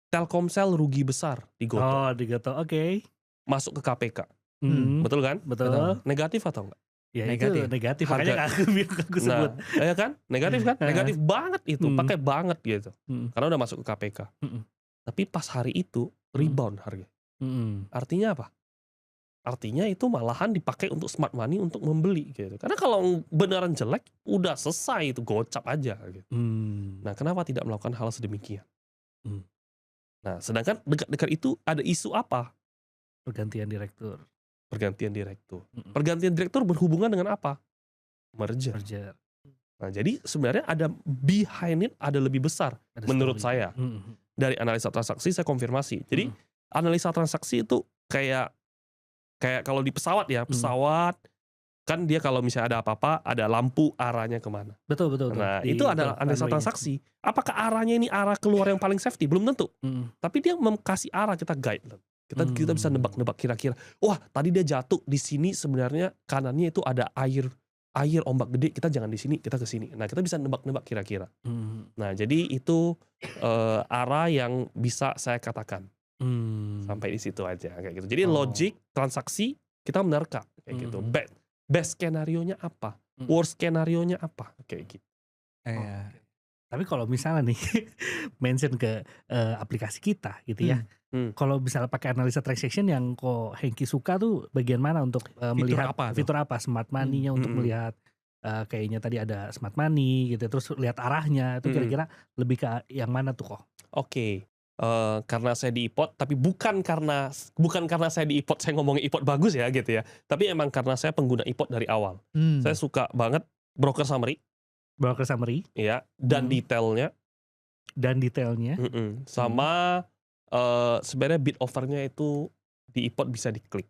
[SPEAKER 3] Telkomsel rugi besar di Goto.
[SPEAKER 1] Oh, di Goto, oke.
[SPEAKER 3] Masuk ke KPK. Betul kan?
[SPEAKER 1] Betul.
[SPEAKER 3] Negatif atau enggak?
[SPEAKER 1] Ya negatif. Makanya aku sebut.
[SPEAKER 3] Nah, ya kan? Negatif kan? Negatif banget itu, pakai banget gitu. Karena udah masuk ke KPK. Tapi pas hari itu rebound harga. Artinya apa? Artinya itu malahan dipakai untuk smart money untuk membeli gitu. Karena kalau beneran jelek, udah selesai itu, gocap aja gitu. Nah, kenapa tidak melakukan hal sedemikian? Nah, sedangkan dekat-dekat itu ada isu apa?
[SPEAKER 1] Pergantian direktur.
[SPEAKER 3] Pergantian direktur berhubungan dengan apa? Merger. Nah, jadi sebenarnya ada behind it, ada lebih besar menurut saya. Dari analisa transaksi saya konfirmasi. Jadi analisa transaksi itu kayak kalau di pesawat ya, pesawat kan dia kalau misalnya ada apa-apa ada lampu arahnya kemana.
[SPEAKER 1] Betul.
[SPEAKER 3] Nah, itu adalah analisa transaksi. Apakah arahnya ini arah keluar yang paling safety? Belum tentu. Tapi dia kasih arah, kita guide. Kita bisa nebak-nebak kira-kira. Wah, tadi dia jatuh di sini sebenarnya kanannya itu ada air ombak gede, kita jangan di sini, kita ke sini. Nah, kita bisa nebak-nebak kira-kira. Nah, jadi itu arah yang bisa saya katakan. Sampai di situ aja kayak gitu. Jadi logik transaksi kita menerka kayak gitu. Best skenario-nya apa? Worst skenario-nya apa? Kayak gitu.
[SPEAKER 1] Tapi kalau misalnya nih mention ke aplikasi kita gitu ya. Kalau misalnya pakai analisa transaction yang kok Hengki suka tuh bagian mana untuk melihat fitur apa smart money-nya untuk melihat kayaknya tadi ada smart money gitu, terus lihat arahnya itu kira-kira lebih ke yang mana tuh kok?
[SPEAKER 3] Oke. Karena saya di iPod, tapi bukan karena saya di iPod saya ngomongin iPod bagus ya gitu ya. Tapi emang karena saya pengguna iPod dari awal. Saya suka banget broker summary. Iya, dan detailnya. Sama sebenarnya bid offernya itu di iPod bisa diklik.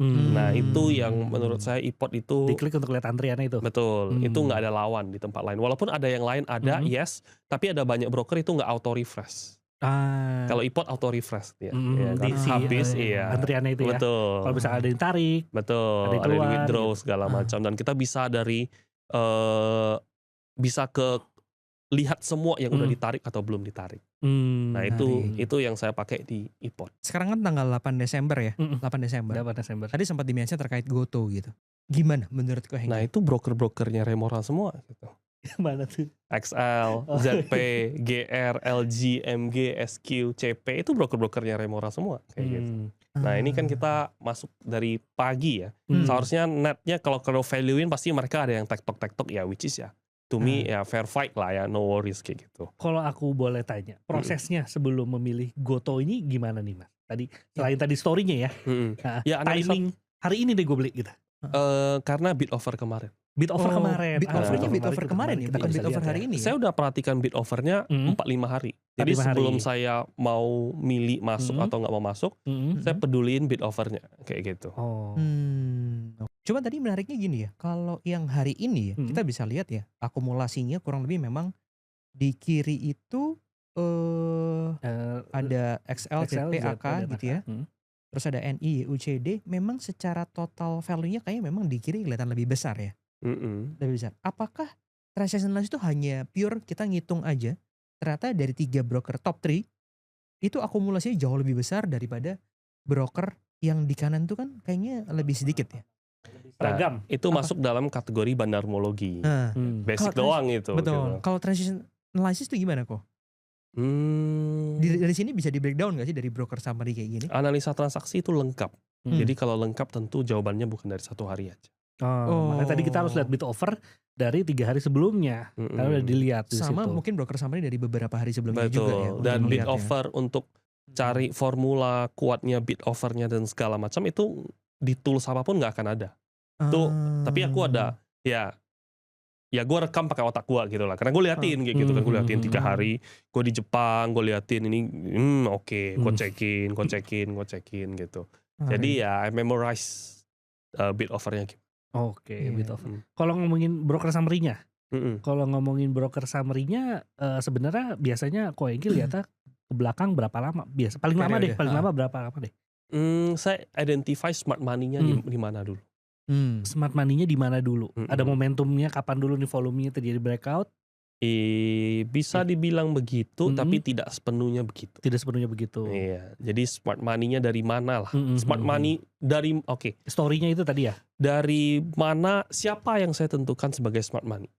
[SPEAKER 3] Nah, itu yang menurut saya iPod itu
[SPEAKER 1] diklik untuk lihat antriannya itu.
[SPEAKER 3] Betul. Itu nggak ada lawan di tempat lain. Walaupun ada yang lain ada, yes, tapi ada banyak broker itu nggak auto refresh. Kalau iPod auto refresh ya, kan? Habis
[SPEAKER 1] antriannya itu ya.
[SPEAKER 3] Betul.
[SPEAKER 1] Kalau misalnya ada yang tarik,
[SPEAKER 3] betul, ada yang withdraw segala macam, dan kita bisa dari bisa ke lihat semua yang udah ditarik atau belum ditarik. Nah, itu yang saya pakai di iPod.
[SPEAKER 2] Sekarang kan tanggal 8 Desember ya. 8 Desember. Tadi sempat di-mention terkait Goto gitu. Gimana menurut kau Hengki?
[SPEAKER 3] Nah, itu broker-brokernya Remora semua gitu.
[SPEAKER 1] Mana tuh?
[SPEAKER 3] XL, ZP, GR, LG, MG, SQ, CP itu broker-brokernya Remora semua kayak gitu. Nah, ini kan kita masuk dari pagi ya. Seharusnya netnya kalau value-in pasti mereka ada yang tektok ya, which is ya to me ya fair fight lah ya, no worries kayak gitu.
[SPEAKER 1] Kalau aku boleh tanya, prosesnya sebelum memilih Goto ini gimana nih Mas? Tadi selain tadi story-nya ya.
[SPEAKER 3] Ya,
[SPEAKER 1] timing hari ini deh gue beli gitu.
[SPEAKER 3] Karena bid offer kemarin.
[SPEAKER 1] Bid over
[SPEAKER 2] Oh,
[SPEAKER 1] kemarin.
[SPEAKER 2] bid overnya bid over kemarin ya,
[SPEAKER 1] kita
[SPEAKER 2] bukan
[SPEAKER 1] bisa
[SPEAKER 2] bid over
[SPEAKER 1] lihat
[SPEAKER 2] hari
[SPEAKER 1] ya.
[SPEAKER 2] ini ya?
[SPEAKER 3] Saya udah perhatikan bid overnya 4-5 hari. Jadi
[SPEAKER 1] 4-5 hari.
[SPEAKER 3] sebelum saya mau milih masuk atau nggak mau masuk, saya peduliin bid overnya kayak gitu.
[SPEAKER 1] Oh.
[SPEAKER 2] Cuma tadi menariknya gini ya, kalau yang hari ini ya, kita bisa lihat ya, akumulasinya kurang lebih memang di kiri itu ada XL, ZP, AK gitu ya. Terus ada NI, UCD, memang secara total value-nya kayaknya memang di kiri kelihatan lebih besar ya. Lebih besar. Apakah transaction analysis itu hanya pure kita ngitung aja, ternyata dari 3 broker top 3 itu akumulasinya jauh lebih besar daripada broker yang di kanan tuh kan kayaknya lebih sedikit ya.
[SPEAKER 1] Seragam.
[SPEAKER 3] Itu masuk dalam kategori bandarmologi. Basic
[SPEAKER 2] Kalau
[SPEAKER 3] doang itu.
[SPEAKER 2] Betul.
[SPEAKER 3] Gitu.
[SPEAKER 2] Kalau transaction analysis itu gimana kok? Dari sini bisa di breakdown gak sih dari broker summary kayak gini?
[SPEAKER 3] Analisa transaksi itu lengkap. Jadi kalau lengkap tentu jawabannya bukan dari 1 hari aja.
[SPEAKER 1] Makanya tadi kita harus lihat bid over dari 3 hari sebelumnya. Kalau udah dilihat di
[SPEAKER 2] Sama
[SPEAKER 1] situ.
[SPEAKER 2] mungkin broker summary dari beberapa hari sebelumnya
[SPEAKER 3] Betul.
[SPEAKER 2] juga ya.
[SPEAKER 3] Dan bid
[SPEAKER 2] ya.
[SPEAKER 3] over untuk cari formula kuatnya bid overnya dan segala macam itu di tools apapun nggak akan ada. Tapi aku ada ya gue rekam pakai otak gue gitu lah, karena gue liatin gitu kan, gue liatin 3 hari, gue di Jepang, gue liatin ini, oke, gue cekin gitu. Jadi ya I memorize bid overnya.
[SPEAKER 1] Oke, bid over. Kalau ngomongin broker summary-nya, sebenarnya biasanya Koengki lihatnya ke belakang berapa lama? Paling lama berapa lama deh?
[SPEAKER 3] Saya identify smart money-nya di mana dulu.
[SPEAKER 1] Smart money-nya di mana dulu? Ada momentumnya kapan dulu nih volumenya terjadi breakout?
[SPEAKER 3] Bisa dibilang begitu, tapi tidak sepenuhnya begitu.
[SPEAKER 1] Tidak sepenuhnya begitu.
[SPEAKER 3] Iya, jadi smart money-nya dari mana lah? Smart money dari
[SPEAKER 1] story-nya itu tadi ya?
[SPEAKER 3] Dari mana? Siapa yang saya tentukan sebagai smart money?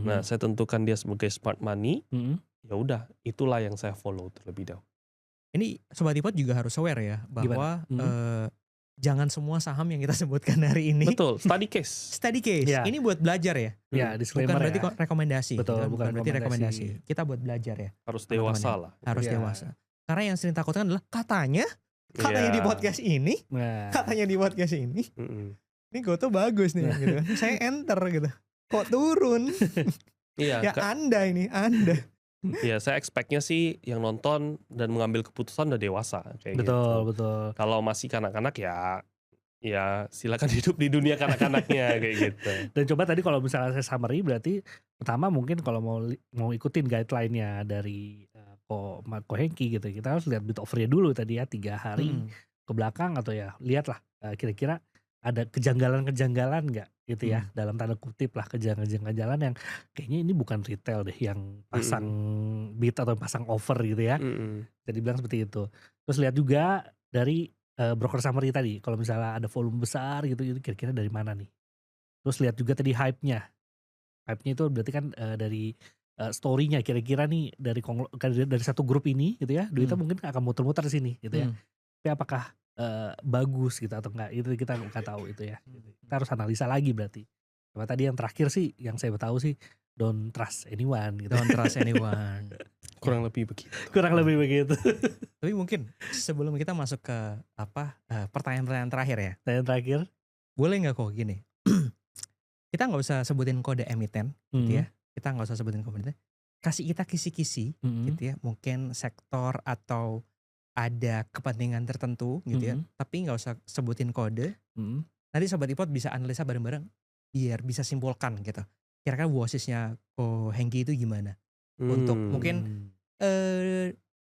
[SPEAKER 3] Nah, saya tentukan dia sebagai smart money. Ya udah, itulah yang saya follow terlebih dahulu.
[SPEAKER 2] Ini Sobat Ipot juga harus aware ya bahwa jangan semua saham yang kita sebutkan hari ini.
[SPEAKER 3] Betul, study case.
[SPEAKER 2] Ya. Ini buat belajar ya.
[SPEAKER 1] Disclaimer
[SPEAKER 2] bukan berarti
[SPEAKER 1] ya.
[SPEAKER 2] rekomendasi.
[SPEAKER 1] Betul,
[SPEAKER 2] gitu.
[SPEAKER 1] bukan
[SPEAKER 2] berarti rekomendasi. Kita buat belajar ya.
[SPEAKER 3] Harus dewasa lah.
[SPEAKER 2] Harus dewasa. Karena yang sering takutkan adalah katanya di podcast ini, ini Goto bagus nih gitu. Saya enter gitu. Kok turun?
[SPEAKER 3] Iya.
[SPEAKER 2] Anda.
[SPEAKER 3] Ya saya expect-nya sih yang nonton dan mengambil keputusan udah dewasa kayak
[SPEAKER 1] betul.
[SPEAKER 3] Kalau masih kanak-kanak ya silakan hidup di dunia kanak-kanaknya kayak gitu.
[SPEAKER 1] Dan coba tadi kalau misalnya saya summary, berarti pertama mungkin kalau mau ikutin guideline-nya dari Koengki gitu, kita harus lihat bid over-nya dulu tadi ya, 3 hari ke belakang, atau ya lihatlah kira-kira ada kejanggalan-kejanggalan nggak gitu ya, dalam tanda kutip lah, kejanggalan yang kayaknya ini bukan retail deh yang pasang bid atau pasang over gitu ya. Jadi bilang seperti itu. Terus lihat juga dari broker summary tadi, kalau misalnya ada volume besar gitu kira-kira dari mana nih. Terus lihat juga tadi hype-nya itu berarti kan dari story-nya, kira-kira nih dari satu grup ini gitu ya, duitnya mungkin akan muter-muter di sini gitu ya. Tapi apakah bagus gitu atau enggak, itu kita nggak tahu itu ya. Kita harus analisa lagi berarti. Cuma tadi yang terakhir sih yang saya tahu sih, don't trust anyone gitu.
[SPEAKER 2] Don't trust anyone.
[SPEAKER 3] Kurang lebih begitu.
[SPEAKER 2] Tapi mungkin sebelum kita masuk ke pertanyaan-pertanyaan terakhir ya.
[SPEAKER 1] Pertanyaan terakhir,
[SPEAKER 2] boleh nggak kok gini? Kita nggak usah sebutin kode emiten gitu ya. Kita nggak usah sebutin kode emiten. Kasih kita kisi-kisi gitu ya. Mungkin sektor atau ada kepentingan tertentu gitu ya. Tapi nggak usah sebutin kode. Nanti Sobat Ipot bisa analisa bareng-bareng biar bisa simpulkan gitu. Kira-kira wasisnya Koengki itu gimana? Untuk mungkin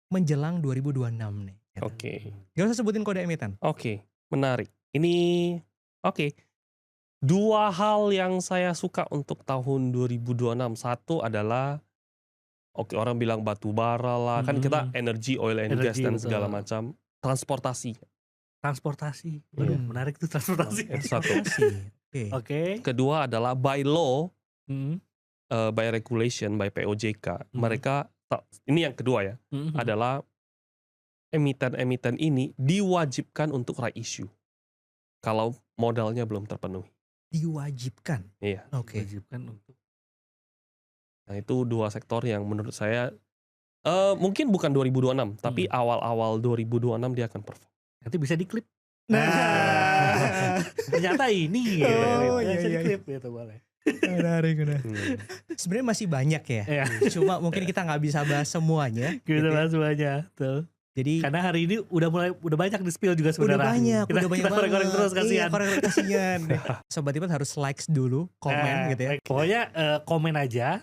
[SPEAKER 2] menjelang 2026 nih. Gitu.
[SPEAKER 3] Oke.
[SPEAKER 2] Gak usah sebutin kode emiten.
[SPEAKER 3] Oke, menarik. Ini dua hal yang saya suka untuk tahun 2026. Satu adalah orang bilang batu bara lah, kan kita energi, oil and gas dan segala macam. Transportasi.
[SPEAKER 1] Waduh, menarik tuh transportasi.
[SPEAKER 3] Itu satu.
[SPEAKER 1] Oke.
[SPEAKER 3] Kedua adalah by law, by regulation, by POJK. Mereka, ini yang kedua ya, adalah emiten-emiten ini diwajibkan untuk right issue kalau modalnya belum terpenuhi.
[SPEAKER 2] Diwajibkan?
[SPEAKER 3] Iya.
[SPEAKER 2] Oke.
[SPEAKER 1] Diwajibkan untuk.
[SPEAKER 3] Nah itu dua sektor yang menurut saya mungkin bukan 2026, tapi awal-awal 2026 dia akan perform.
[SPEAKER 1] Nanti bisa diklip. Nah, ternyata ini.
[SPEAKER 2] Oh,
[SPEAKER 1] bisa
[SPEAKER 2] iya.
[SPEAKER 1] diklip gitu boleh.
[SPEAKER 2] Menarik. Sebenarnya masih banyak ya.
[SPEAKER 1] Iya.
[SPEAKER 2] Cuma mungkin kita nggak bisa bahas semuanya.
[SPEAKER 1] Kita bahas semuanya, tuh.
[SPEAKER 2] Jadi
[SPEAKER 1] karena hari ini udah banyak di spill juga sebenarnya.
[SPEAKER 2] Udah banyak
[SPEAKER 1] kita korek-korek terus, kasihan.
[SPEAKER 2] Iya, korek-korek kasihan. Sobat Ipot harus likes dulu, komen gitu ya.
[SPEAKER 1] Pokoknya komen aja,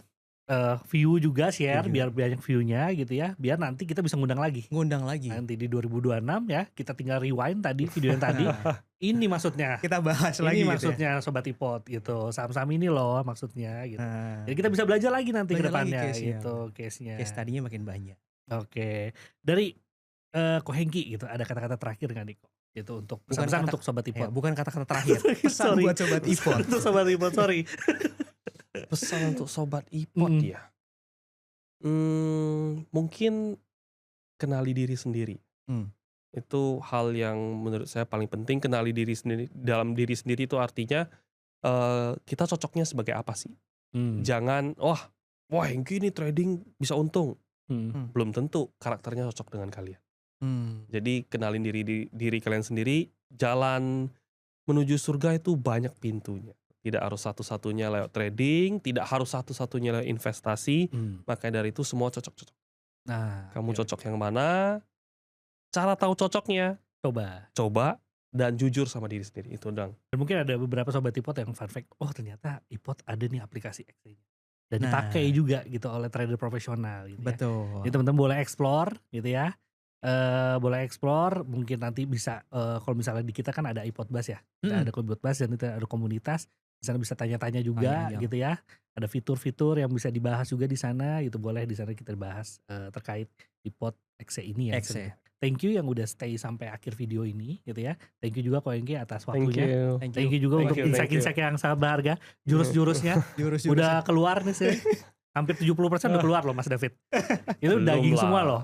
[SPEAKER 1] view juga, share biar banyak view-nya gitu ya. Biar nanti kita bisa ngundang lagi. Nanti di 2026 ya, kita tinggal rewind tadi video yang tadi. Ini maksudnya.
[SPEAKER 2] Kita bahas lagi
[SPEAKER 1] ini
[SPEAKER 2] gitu
[SPEAKER 1] maksudnya
[SPEAKER 2] ya.
[SPEAKER 1] Sobat Ipot gitu. Saham-saham ini loh maksudnya gitu. Jadi kita bisa belajar lagi nanti ke depannya gitu case-nya.
[SPEAKER 2] Case tadinya makin banyak.
[SPEAKER 1] Oke. Dari Ko Hengki gitu, ada kata-kata terakhir nggak nih Ko? Gitu untuk pesan-pesan untuk Sobat Ipot.
[SPEAKER 2] Ya, bukan kata-kata terakhir. Pesan buat Sobat Ipot.
[SPEAKER 1] Untuk Sobat Ipot, sorry.
[SPEAKER 3] Pesan untuk Sobat Ipot ya. Mungkin kenali diri sendiri. Itu hal yang menurut saya paling penting. Kenali diri sendiri. Dalam diri sendiri itu artinya kita cocoknya sebagai apa sih? Jangan wah Hengki ini trading bisa untung. Belum tentu karakternya cocok dengan kalian. Jadi kenalin diri kalian sendiri. Jalan menuju surga itu banyak pintunya. Tidak harus satu-satunya lewat trading, tidak harus satu-satunya lewat investasi. Makanya dari itu semua cocok-cocok.
[SPEAKER 1] Nah,
[SPEAKER 3] kamu cocok yang mana? Cara tahu cocoknya, coba dan jujur sama diri sendiri. Itu dong.
[SPEAKER 1] Dan mungkin ada beberapa Sobat Ipot yang fun fact, oh ternyata Ipot ada nih aplikasi XC-nya. Dan dipakai juga gitu oleh trader profesional gitu.
[SPEAKER 2] Betul.
[SPEAKER 1] Jadi teman-teman boleh explore gitu ya. Boleh explore, mungkin nanti bisa kalau misalnya di kita kan ada iPod Buzz ya. Kita ada iPod Buzz dan kita ada komunitas. Di sana bisa tanya-tanya juga gitu ya. Ada fitur-fitur yang bisa dibahas juga di sana, itu boleh di sana kita bahas terkait iPod XC ini ya. Thank you yang udah stay sampai akhir video ini gitu ya. Thank you juga Ko Hengki atas waktunya. Thank you juga untuk insight-insight yang sangat berharga. Jurus-jurusnya udah keluar nih sih. Hampir 70% udah keluar loh Mas David. Itu daging semua loh.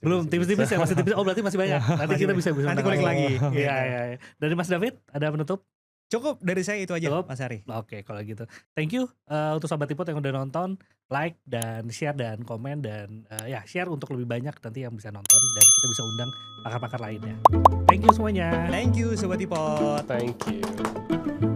[SPEAKER 1] Belum tipis-tipis ya, masih tipis. Oh berarti masih banyak. Nanti kita bisa
[SPEAKER 2] nanti kulik lagi.
[SPEAKER 1] Iya. Dari Mas David ada penutup?
[SPEAKER 2] Cukup dari saya itu aja. Mas Ari.
[SPEAKER 1] Oke, kalau gitu. Thank you untuk Sobat Ipot yang udah nonton, like dan share dan komen dan share untuk lebih banyak nanti yang bisa nonton dan kita bisa undang pakar-pakar lainnya. Thank you semuanya.
[SPEAKER 2] Thank you Sobat Ipot.
[SPEAKER 3] Thank you.